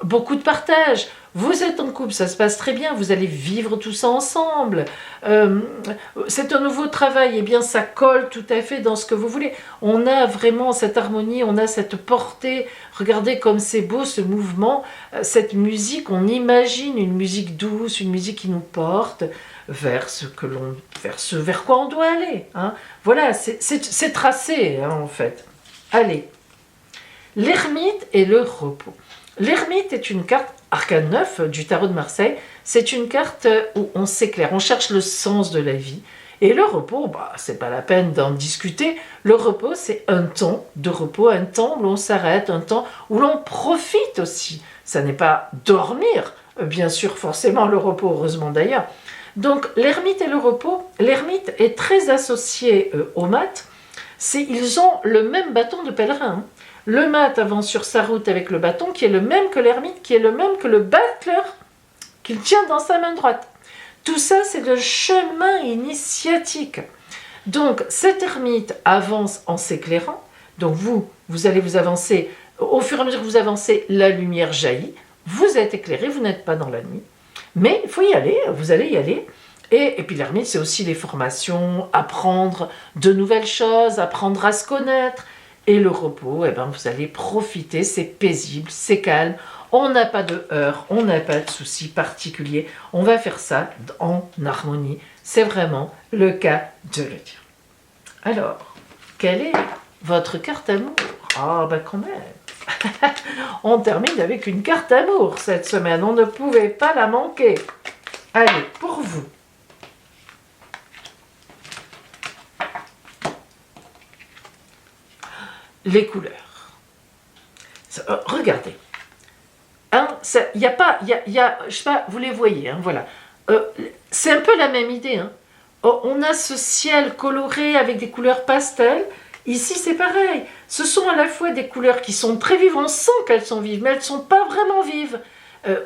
beaucoup de partage. Vous êtes en couple, ça se passe très bien, vous allez vivre tout ça ensemble. C'est un nouveau travail, et bien ça colle tout à fait dans ce que vous voulez. On a vraiment cette harmonie, on a cette portée. Regardez comme c'est beau ce mouvement, cette musique, on imagine une musique douce, une musique qui nous porte vers vers quoi on doit aller. Hein. Voilà, c'est tracé hein, en fait. Allez, l'ermite et le repos. L'ermite est une carte arcane 9 du tarot de Marseille. C'est une carte où on s'éclaire, on cherche le sens de la vie. Et le repos, bah, c'est pas la peine d'en discuter. Le repos, c'est un temps de repos, un temps où l'on s'arrête, un temps où l'on profite aussi. Ça n'est pas dormir, bien sûr, forcément le repos, heureusement d'ailleurs. Donc l'ermite et le repos, l'ermite est très associé au mat. Ils ont le même bâton de pèlerin. Hein. Le mat avance sur sa route avec le bâton qui est le même que l'ermite, qui est le même que le battleur qu'il tient dans sa main droite. Tout ça, c'est le chemin initiatique. Donc, cet ermite avance en s'éclairant. Donc, vous allez vous avancer. Au fur et à mesure que vous avancez, la lumière jaillit. Vous êtes éclairé, vous n'êtes pas dans la nuit. Mais il faut y aller, vous allez y aller. Et puis l'ermite, c'est aussi les formations, apprendre de nouvelles choses, apprendre à se connaître. Et le repos, eh ben, vous allez profiter, c'est paisible, c'est calme. On n'a pas de heurts, on n'a pas de soucis particuliers. On va faire ça en harmonie. C'est vraiment le cas de le dire. Alors, quelle est votre carte amour? Ah, ben quand même. On termine avec une carte amour cette semaine. On ne pouvait pas la manquer. Allez, pour vous. Les couleurs. Regardez. Il y a pas, je sais pas, vous les voyez, hein, voilà. C'est un peu la même idée. Hein. On a ce ciel coloré avec des couleurs pastel. Ici, c'est pareil. Ce sont à la fois des couleurs qui sont très vives. On sent qu'elles sont vives, mais elles ne sont pas vraiment vives.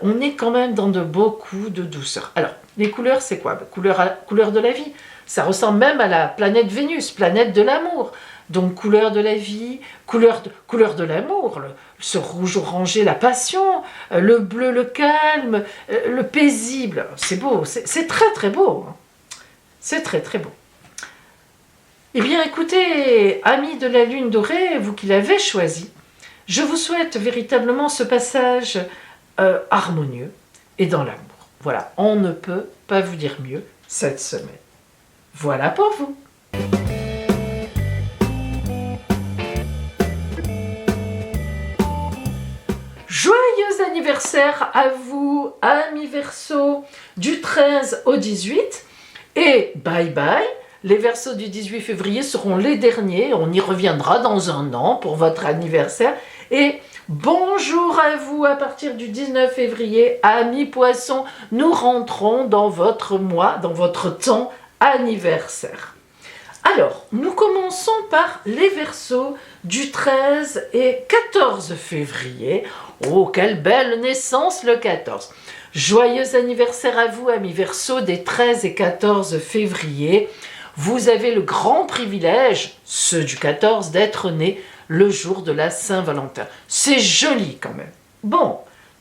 On est quand même dans beaucoup de douceur. Alors, les couleurs, c'est quoi? Couleur de la vie. Ça ressemble même à la planète Vénus, planète de l'amour. Donc, couleur de la vie, couleur de l'amour, ce rouge orangé, la passion, le bleu, le calme, le paisible. C'est beau, c'est très très beau. C'est très très beau. Eh bien, écoutez, amis de la lune dorée, vous qui l'avez choisi, je vous souhaite véritablement ce passage harmonieux et dans l'amour. Voilà, on ne peut pas vous dire mieux. cette semaine. Voilà pour vous. Joyeux anniversaire à vous, amis Verseau, du 13 au 18. Et bye bye, les Verseaux du 18 février seront les derniers. On y reviendra dans un an pour votre anniversaire. Et bonjour à vous à partir du 19 février, amis Poissons. Nous rentrons dans votre mois, dans votre temps anniversaire. Alors, nous commençons par les Verseaux du 13 et 14 février. Oh, quelle belle naissance le 14! Joyeux anniversaire à vous, amis Verseaux, des 13 et 14 février. Vous avez le grand privilège, ceux du 14, d'être nés le jour de la Saint-Valentin. C'est joli quand même. Bon,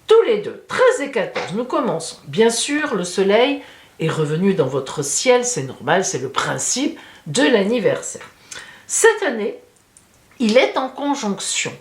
tous les deux, 13 et 14, nous commençons. Bien sûr, le soleil est revenu dans votre ciel, c'est normal, c'est le principe de l'anniversaire. Cette année, il est en conjonction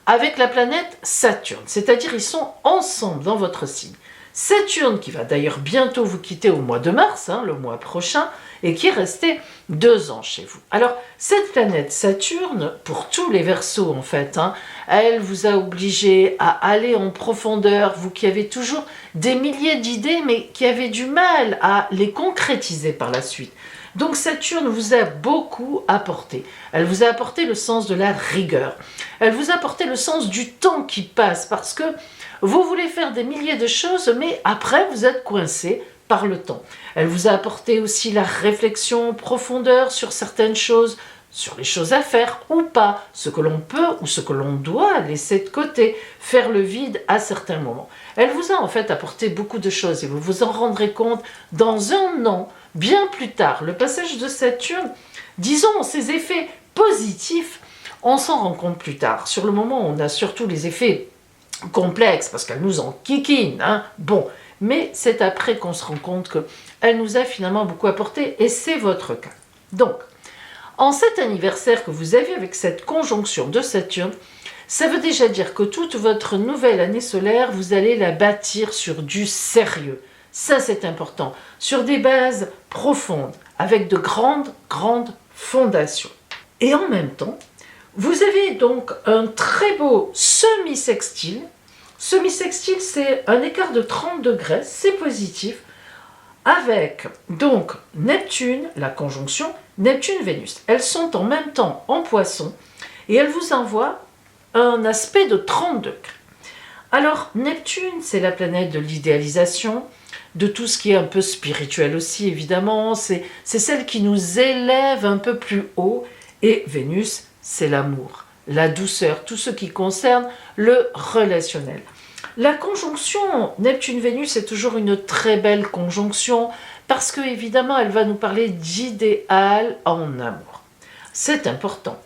avec la planète Saturne, c'est-à-dire ils sont ensemble dans votre signe. Saturne, qui va d'ailleurs bientôt vous quitter au mois de mars, le mois prochain, et qui est resté 2 ans chez vous. Alors, cette planète Saturne, pour tous les Verseaux en fait, elle vous a obligé à aller en profondeur, vous qui avez toujours des milliers d'idées, mais qui avez du mal à les concrétiser par la suite. Donc Saturne vous a beaucoup apporté. Elle vous a apporté le sens de la rigueur. Elle vous a apporté le sens du temps qui passe, parce que vous voulez faire des milliers de choses, mais après vous êtes coincé par le temps. Elle vous a apporté aussi la réflexion en profondeur sur certaines choses, sur les choses à faire ou pas, ce que l'on peut ou ce que l'on doit laisser de côté, faire le vide à certains moments. Elle vous a en fait apporté beaucoup de choses et vous vous en rendrez compte dans un an, bien plus tard. Le passage de Saturne, disons ses effets positifs, on s'en rend compte plus tard. Sur le moment, on a surtout les effets complexes parce qu'elle nous enquiquine. Bon, mais c'est après qu'on se rend compte qu'elle nous a finalement beaucoup apporté et c'est votre cas. Donc, en cet anniversaire que vous avez avec cette conjonction de Saturne, ça veut déjà dire que toute votre nouvelle année solaire, vous allez la bâtir sur du sérieux. Ça, c'est important. Sur des bases profondes, avec de grandes fondations. Et en même temps, vous avez donc un très beau semi-sextile. Semi-sextile, c'est un écart de 30 degrés, c'est positif, avec donc Neptune, la conjonction Neptune-Vénus. Elles sont en même temps en Poisson et elles vous envoient un aspect de 30 degrés. Alors, Neptune, c'est la planète de l'idéalisation, de tout ce qui est un peu spirituel aussi, évidemment. C'est celle qui nous élève un peu plus haut. Et Vénus, c'est l'amour, la douceur, tout ce qui concerne le relationnel. La conjonction Neptune-Vénus est toujours une très belle conjonction parce que, évidemment, elle va nous parler d'idéal en amour. C'est important.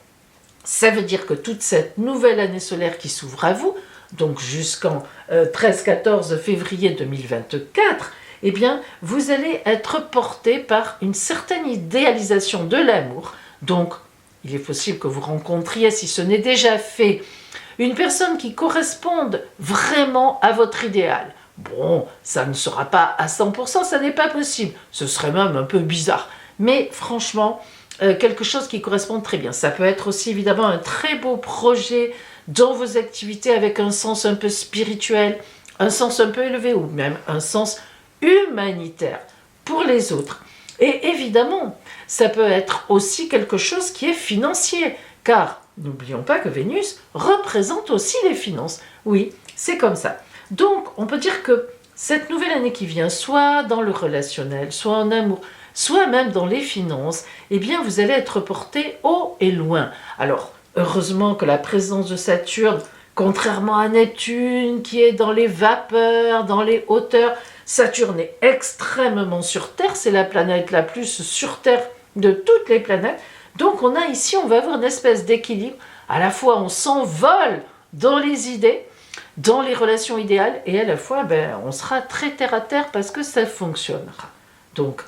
Ça veut dire que toute cette nouvelle année solaire qui s'ouvre à vous, donc jusqu'en 13-14 février 2024, eh bien, vous allez être porté par une certaine idéalisation de l'amour. Donc, il est possible que vous rencontriez, si ce n'est déjà fait, une personne qui corresponde vraiment à votre idéal. Bon, ça ne sera pas à 100%, ça n'est pas possible. Ce serait même un peu bizarre. Mais franchement, quelque chose qui correspond très bien. Ça peut être aussi évidemment un très beau projet dans vos activités avec un sens un peu spirituel, un sens un peu élevé ou même un sens humanitaire pour les autres. Et évidemment, ça peut être aussi quelque chose qui est financier, car n'oublions pas que Vénus représente aussi les finances. Oui, c'est comme ça. Donc, on peut dire que cette nouvelle année qui vient, soit dans le relationnel, soit en amour, soit même dans les finances, eh bien, vous allez être porté haut et loin. Alors, heureusement que la présence de Saturne, contrairement à Neptune, qui est dans les vapeurs, dans les hauteurs, Saturne est extrêmement sur Terre, c'est la planète la plus sur Terre de toutes les planètes. Donc on a ici, on va avoir une espèce d'équilibre. À la fois, on s'envole dans les idées, dans les relations idéales, et à la fois, on sera très terre à terre parce que ça fonctionnera. Donc,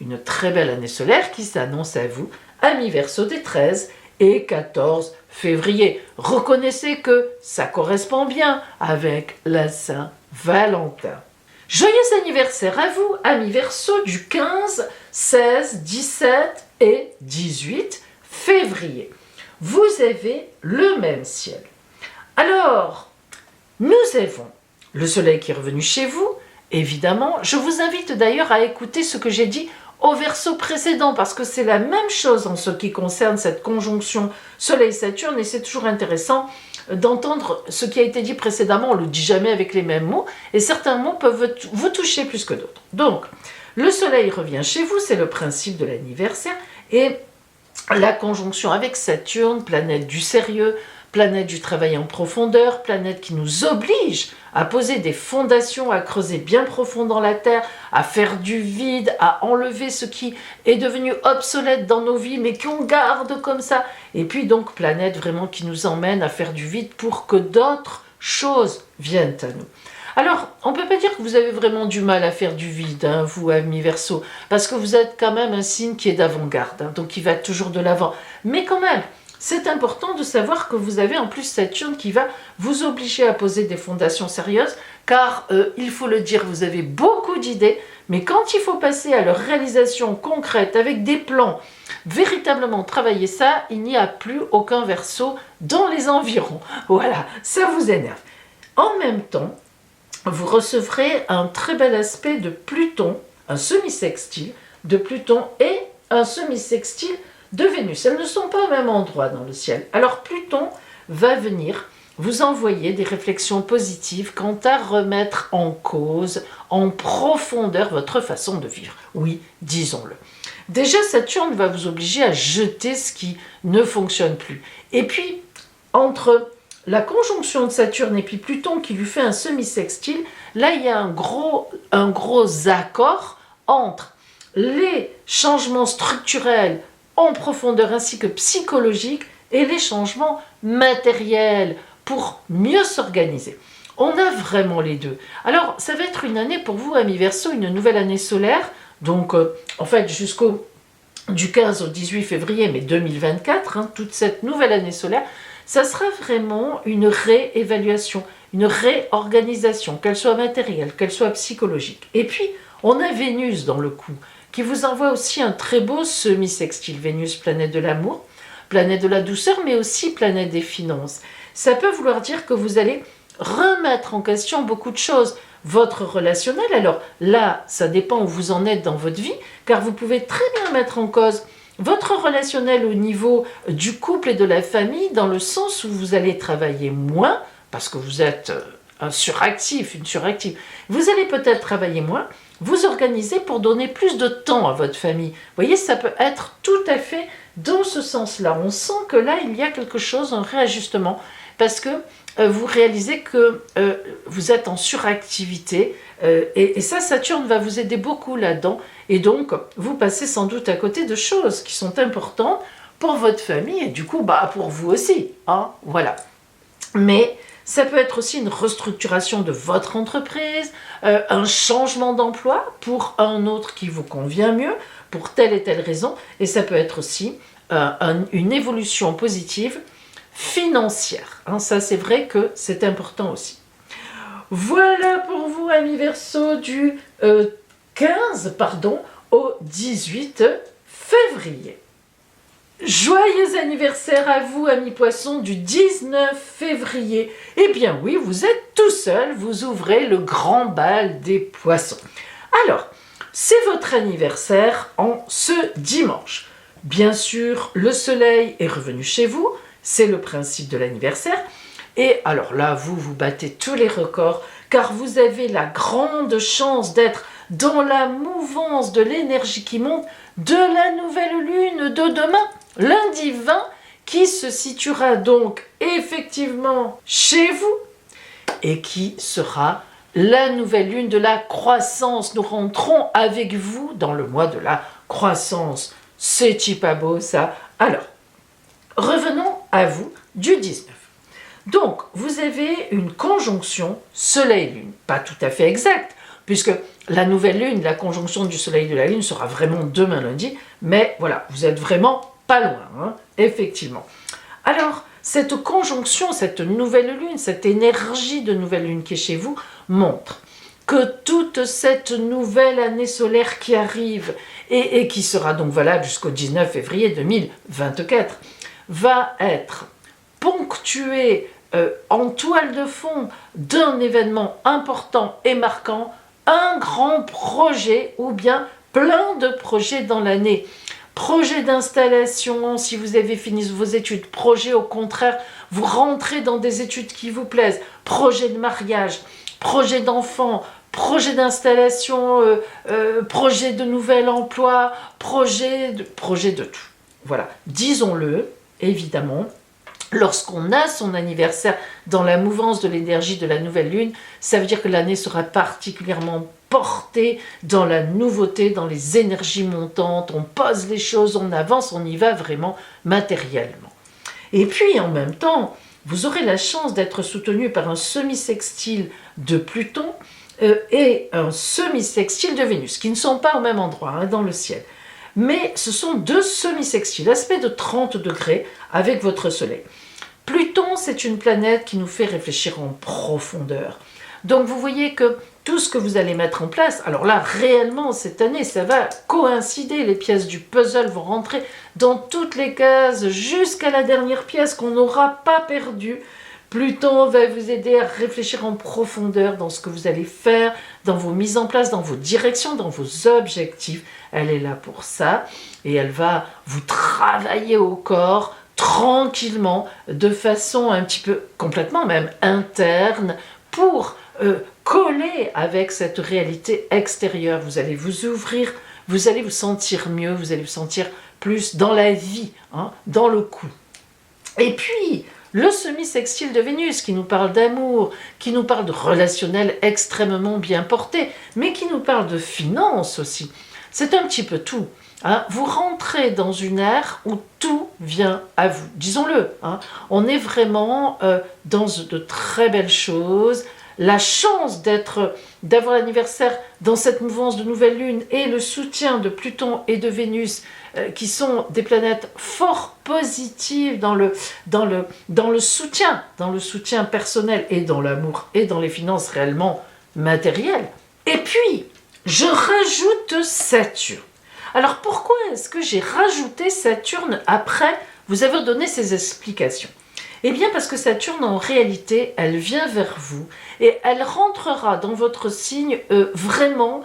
une très belle année solaire qui s'annonce à vous, amis Verseau des 13 et 14 février. Reconnaissez que ça correspond bien avec la Saint-Valentin. Joyeux anniversaire à vous, amis Verseau, du 15, 16, 17 et 18 février. Vous avez le même ciel. Alors, nous avons le soleil qui est revenu chez vous, évidemment. Je vous invite d'ailleurs à écouter ce que j'ai dit au Verseau précédent, parce que c'est la même chose en ce qui concerne cette conjonction Soleil-Saturne, et c'est toujours intéressant d'entendre ce qui a été dit précédemment. On ne le dit jamais avec les mêmes mots, et certains mots peuvent vous toucher plus que d'autres. Donc, le Soleil revient chez vous, c'est le principe de l'anniversaire, et la conjonction avec Saturne, planète du sérieux, planète du travail en profondeur, planète qui nous oblige à poser des fondations, à creuser bien profond dans la terre, à faire du vide, à enlever ce qui est devenu obsolète dans nos vies, mais qu'on garde comme ça. Et puis donc planète vraiment qui nous emmène à faire du vide pour que d'autres choses viennent à nous. Alors, on ne peut pas dire que vous avez vraiment du mal à faire du vide, hein, vous, amis Verseau, parce que vous êtes quand même un signe qui est d'avant-garde, hein, donc qui va toujours de l'avant. Mais quand même, c'est important de savoir que vous avez en plus Saturne qui va vous obliger à poser des fondations sérieuses, car, il faut le dire, vous avez beaucoup d'idées, mais quand il faut passer à leur réalisation concrète, avec des plans, véritablement travailler ça, il n'y a plus aucun Verseau dans les environs. Voilà, ça vous énerve. En même temps, vous recevrez un très bel aspect de Pluton, un semi-sextile de Pluton et un semi-sextile de Vénus. Elles ne sont pas au même endroit dans le ciel. Alors Pluton va venir vous envoyer des réflexions positives quant à remettre en cause, en profondeur, votre façon de vivre. Oui, disons-le. Déjà, Saturne va vous obliger à jeter ce qui ne fonctionne plus. Et puis, entre la conjonction de Saturne et puis Pluton qui lui fait un semi-sextile, là il y a un gros accord entre les changements structurels en profondeur ainsi que psychologiques et les changements matériels pour mieux s'organiser. On a vraiment les deux. Alors ça va être une année pour vous, amis Verseau, une nouvelle année solaire, donc en fait jusqu'au du 15 au 18 février, mais 2024, hein, toute cette nouvelle année solaire, ça sera vraiment une réévaluation, une réorganisation, qu'elle soit matérielle, qu'elle soit psychologique. Et puis, on a Vénus dans le coup, qui vous envoie aussi un très beau semi-sextile. Vénus, planète de l'amour, planète de la douceur, mais aussi planète des finances. Ça peut vouloir dire que vous allez remettre en question beaucoup de choses. Votre relationnel, alors là, ça dépend où vous en êtes dans votre vie, car vous pouvez très bien mettre en cause votre relationnel au niveau du couple et de la famille, dans le sens où vous allez travailler moins, parce que vous êtes un suractif, une suractive. Vous allez peut-être travailler moins, vous organiser pour donner plus de temps à votre famille. Vous voyez, ça peut être tout à fait dans ce sens-là. On sent que là, il y a quelque chose, un réajustement, parce que vous réalisez que vous êtes en suractivité, et ça, Saturne va vous aider beaucoup là-dedans, et donc vous passez sans doute à côté de choses qui sont importantes pour votre famille, et du coup, pour vous aussi, hein, voilà. Mais ça peut être aussi une restructuration de votre entreprise, un changement d'emploi pour un autre qui vous convient mieux, pour telle et telle raison, et ça peut être aussi une évolution positive financière. Hein, ça, c'est vrai que c'est important aussi. Voilà pour vous, amis Verseau, du 15 au 18 février. Joyeux anniversaire à vous, amis Poissons, du 19 février. Eh bien oui, vous êtes tout seul, vous ouvrez le grand bal des Poissons. Alors, c'est votre anniversaire en ce dimanche. Bien sûr, le soleil est revenu chez vous, c'est le principe de l'anniversaire. Et alors là, vous battez tous les records, car vous avez la grande chance d'être dans la mouvance de l'énergie qui monte de la nouvelle lune de demain, lundi 20, qui se situera donc effectivement chez vous et qui sera la nouvelle lune de la croissance. Nous rentrons avec vous dans le mois de la croissance. C'est-il pas beau ça? Alors, revenons à vous du 19. Donc, vous avez une conjonction Soleil-Lune, pas tout à fait exacte, puisque la nouvelle lune, la conjonction du soleil et de la lune sera vraiment demain lundi, mais voilà, vous êtes vraiment pas loin, hein, effectivement. Alors, cette conjonction, cette nouvelle lune, cette énergie de nouvelle lune qui est chez vous, montre que toute cette nouvelle année solaire qui arrive et qui sera donc valable jusqu'au 19 février 2024 va être ponctuée en toile de fond d'un événement important et marquant, un grand projet ou bien plein de projets dans l'année. Projet d'installation, si vous avez fini vos études. Projet, au contraire, vous rentrez dans des études qui vous plaisent. Projet de mariage, projet d'enfant, projet d'installation, projet de nouvel emploi, projet de tout. Voilà, disons-le, évidemment. Lorsqu'on a son anniversaire dans la mouvance de l'énergie de la nouvelle lune, ça veut dire que l'année sera particulièrement portée dans la nouveauté, dans les énergies montantes, on pose les choses, on avance, on y va vraiment matériellement. Et puis en même temps, vous aurez la chance d'être soutenu par un semi-sextile de Pluton et un semi-sextile de Vénus, qui ne sont pas au même endroit dans le ciel. Mais ce sont deux semi-sextiles, aspect de 30 degrés avec votre Soleil. Pluton, c'est une planète qui nous fait réfléchir en profondeur. Donc vous voyez que tout ce que vous allez mettre en place, alors là réellement cette année ça va coïncider, les pièces du puzzle vont rentrer dans toutes les cases jusqu'à la dernière pièce qu'on n'aura pas perdue. Pluton va vous aider à réfléchir en profondeur dans ce que vous allez faire, dans vos mises en place, dans vos directions, dans vos objectifs. Elle est là pour ça et elle va vous travailler au corps tranquillement, de façon un petit peu, complètement même interne, pour coller avec cette réalité extérieure. Vous allez vous ouvrir, vous allez vous sentir mieux, vous allez vous sentir plus dans la vie, dans le coup. Et puis, le semi-sextile de Vénus qui nous parle d'amour, qui nous parle de relationnel extrêmement bien porté, mais qui nous parle de finances aussi. C'est un petit peu tout. Vous rentrez dans une ère où tout vient à vous, disons-le. On est vraiment dans de très belles choses. La chance d'avoir l'anniversaire dans cette mouvance de nouvelle lune et le soutien de Pluton et de Vénus, qui sont des planètes fort positives dans le soutien personnel et dans l'amour et dans les finances réellement matérielles. Et puis, je rajoute Saturne. Alors pourquoi est-ce que j'ai rajouté Saturne après vous avoir donné ces explications? Eh bien parce que Saturne en réalité elle vient vers vous et elle rentrera dans votre signe vraiment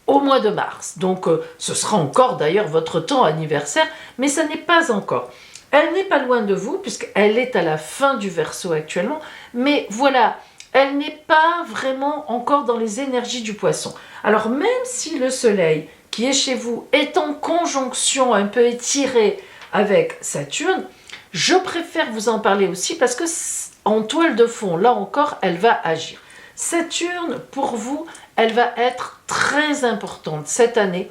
au mois de mars. Donc ce sera encore d'ailleurs votre temps anniversaire, mais ça n'est pas encore. Elle n'est pas loin de vous puisqu'elle est à la fin du Verseau actuellement, mais voilà, elle n'est pas vraiment encore dans les énergies du Poisson. Alors même si le Soleil qui est chez vous est en conjonction un peu étirée avec Saturne, je préfère vous en parler aussi parce que en toile de fond, là encore, elle va agir. Saturne, pour vous, elle va être très importante cette année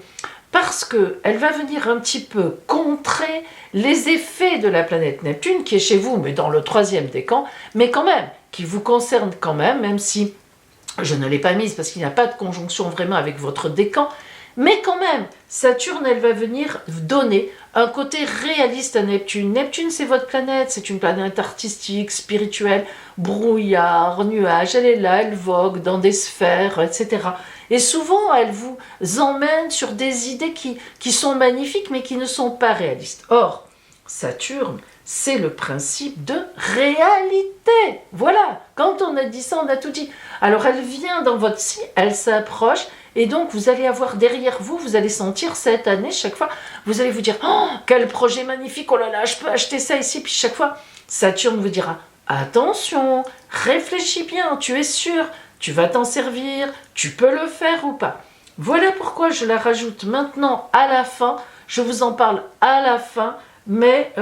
parce qu'elle va venir un petit peu contrer les effets de la planète Neptune qui est chez vous, mais dans le 3e décan, mais quand même, qui vous concerne quand même si je ne l'ai pas mise parce qu'il n'y a pas de conjonction vraiment avec votre décan, mais quand même, Saturne, elle va venir donner un côté réaliste à Neptune. Neptune, c'est votre planète, c'est une planète artistique, spirituelle, brouillard, nuage, elle est là, elle vogue dans des sphères, etc. Et souvent, elle vous emmène sur des idées qui sont magnifiques, mais qui ne sont pas réalistes. Or, Saturne, c'est le principe de réalité. Voilà, quand on a dit ça, on a tout dit. Alors, elle vient dans votre signe, elle s'approche, et donc, vous allez avoir derrière vous, vous allez sentir cette année, chaque fois, vous allez vous dire « Oh, quel projet magnifique, oh là là, je peux acheter ça ici ». Puis chaque fois, Saturne vous dira « Attention, réfléchis bien, tu es sûr, tu vas t'en servir, tu peux le faire ou pas ». Voilà pourquoi je la rajoute maintenant à la fin, je vous en parle à la fin, mais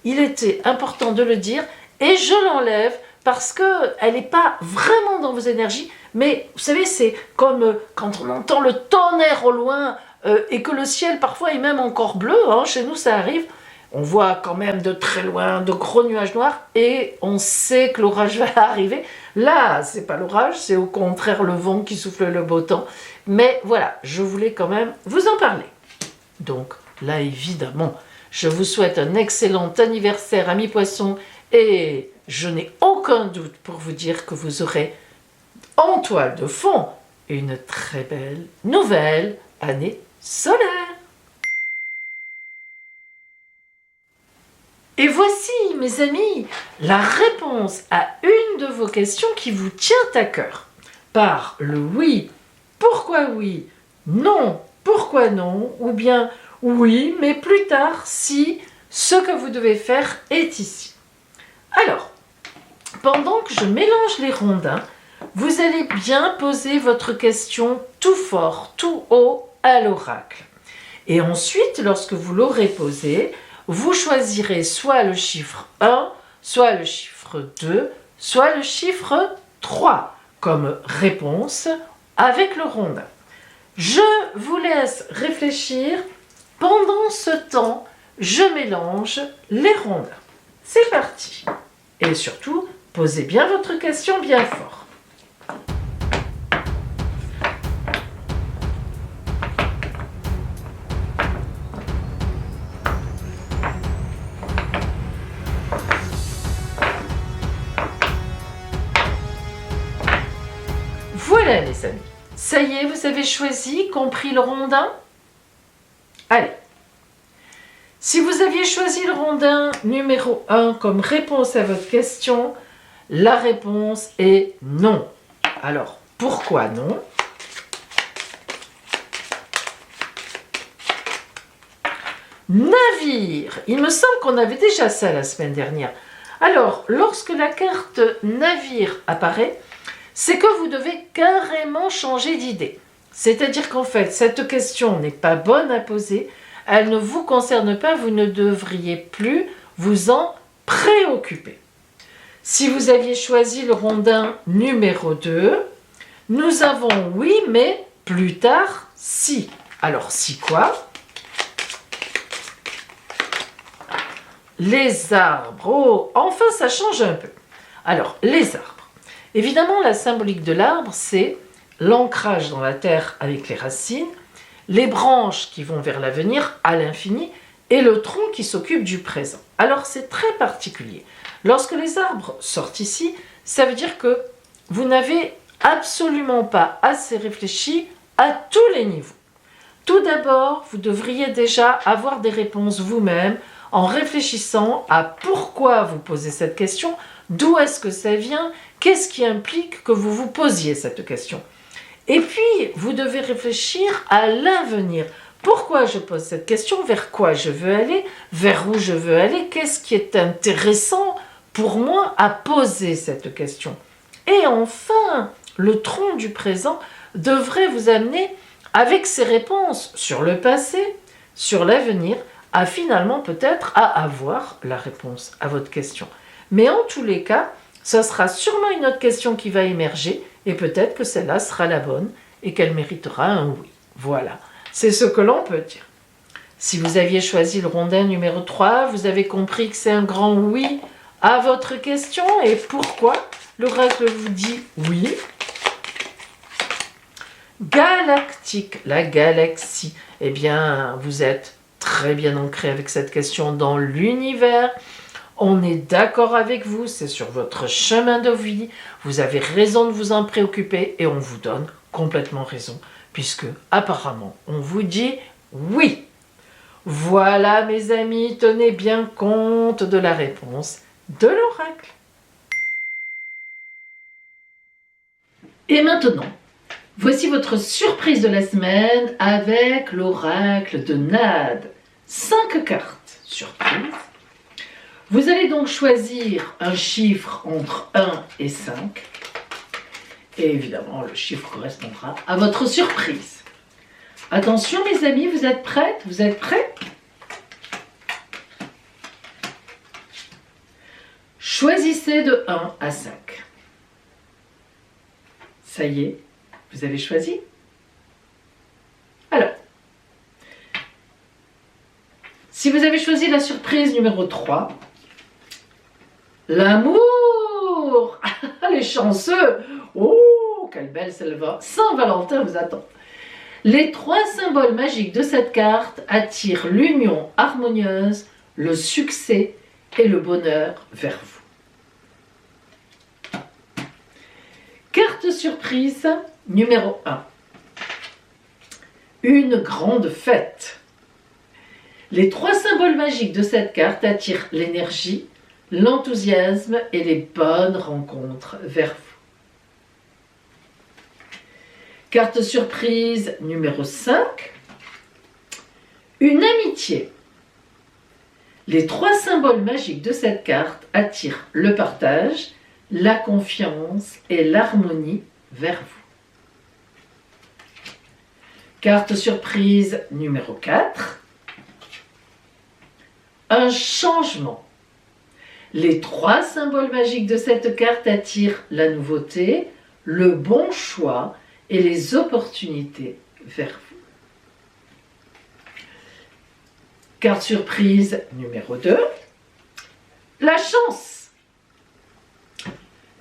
il était important de le dire et je l'enlève parce qu'elle n'est pas vraiment dans vos énergies. Mais vous savez, c'est comme quand on entend le tonnerre au loin et que le ciel parfois est même encore bleu, chez nous ça arrive, on voit quand même de très loin de gros nuages noirs et on sait que l'orage va arriver. Là, c'est pas l'orage, c'est au contraire le vent qui souffle le beau temps. Mais voilà, je voulais quand même vous en parler. Donc là, évidemment, je vous souhaite un excellent anniversaire, amis poissons, et je n'ai aucun doute pour vous dire que vous aurez en toile de fond une très belle nouvelle année solaire. Et voici, mes amis, la réponse à une de vos questions qui vous tient à cœur. Par le oui, pourquoi oui, non, pourquoi non, ou bien oui, mais plus tard si ce que vous devez faire est ici. Alors, pendant que je mélange les rondins, vous allez bien poser votre question tout fort, tout haut à l'oracle. Et ensuite, lorsque vous l'aurez posée, vous choisirez soit le chiffre 1, soit le chiffre 2, soit le chiffre 3 comme réponse avec le rondin. Je vous laisse réfléchir. Pendant ce temps, je mélange les rondins. C'est parti. Et surtout, posez bien votre question bien fort. Voilà les amis, ça y est, vous avez choisi, compris le rondin? Allez, si vous aviez choisi le rondin numéro 1 comme réponse à votre question, la réponse est non. Alors, pourquoi non? Navire, il me semble qu'on avait déjà ça la semaine dernière. Alors, lorsque la carte navire apparaît, c'est que vous devez carrément changer d'idée. C'est-à-dire qu'en fait, cette question n'est pas bonne à poser, elle ne vous concerne pas, vous ne devriez plus vous en préoccuper. Si vous aviez choisi le rondin numéro 2, nous avons oui, mais plus tard, si. Alors, si quoi? Les arbres. Oh, enfin, ça change un peu. Alors, les arbres. Évidemment, la symbolique de l'arbre, c'est l'ancrage dans la terre avec les racines, les branches qui vont vers l'avenir, à l'infini, et le tronc qui s'occupe du présent. Alors, c'est très particulier. Lorsque les arbres sortent ici, ça veut dire que vous n'avez absolument pas assez réfléchi à tous les niveaux. Tout d'abord, vous devriez déjà avoir des réponses vous-même en réfléchissant à pourquoi vous posez cette question, d'où est-ce que ça vient, qu'est-ce qui implique que vous vous posiez cette question. Et puis, vous devez réfléchir à l'avenir. Pourquoi je pose cette question? Vers quoi je veux aller? Vers où je veux aller? Qu'est-ce qui est intéressant pour moi à poser cette question? Et enfin, le tronc du présent devrait vous amener avec ses réponses sur le passé, sur l'avenir, à finalement peut-être à avoir la réponse à votre question. Mais en tous les cas, ce sera sûrement une autre question qui va émerger et peut-être que celle-là sera la bonne et qu'elle méritera un oui. Voilà, c'est ce que l'on peut dire. Si vous aviez choisi le rondin numéro 3, vous avez compris que c'est un grand oui à votre question. Et pourquoi l'oracle vous dit oui? Galactique, la galaxie. Eh bien, vous êtes très bien ancré avec cette question dans l'univers. On est d'accord avec vous, c'est sur votre chemin de vie. Vous avez raison de vous en préoccuper et on vous donne complètement raison, puisque apparemment, on vous dit oui. Voilà mes amis, tenez bien compte de la réponse de l'oracle. Et maintenant, voici votre surprise de la semaine avec l'oracle de Nade. 5 cartes surprise. Vous allez donc choisir un chiffre entre 1 et 5. Et évidemment, le chiffre correspondra à votre surprise. Attention mes amis, vous êtes prêtes? Vous êtes prêts? Choisissez de 1 à 5. Ça y est, vous avez choisi? Alors, si vous avez choisi la surprise numéro 3, l'amour! Les chanceux! Oh, quelle belle Saint-Valentin vous attend! Les 3 symboles magiques de cette carte attirent l'union harmonieuse, le succès et le bonheur vers vous. Carte Carte surprise numéro 1. Une grande fête. Les 3 symboles magiques de cette carte attirent l'énergie, l'enthousiasme et les bonnes rencontres vers vous. Carte surprise numéro 5. Une amitié. Les 3 symboles magiques de cette carte attirent le partage, la confiance et l'harmonie vers vous. Carte surprise numéro 4. Un changement. Les 3 symboles magiques de cette carte attirent la nouveauté, le bon choix et les opportunités vers vous. Carte surprise numéro 2. La chance.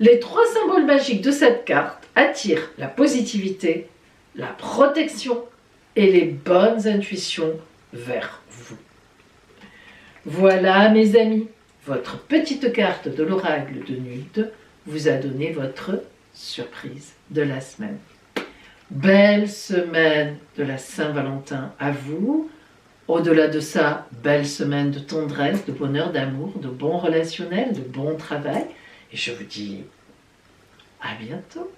Les 3 symboles magiques de cette carte attirent la positivité, la protection et les bonnes intuitions vers vous. Voilà mes amis, votre petite carte de l'oracle de Nude vous a donné votre surprise de la semaine. Belle semaine de la Saint-Valentin à vous. Au-delà de ça, belle semaine de tendresse, de bonheur, d'amour, de bon relationnel, de bon travail. Et je vous dis à bientôt.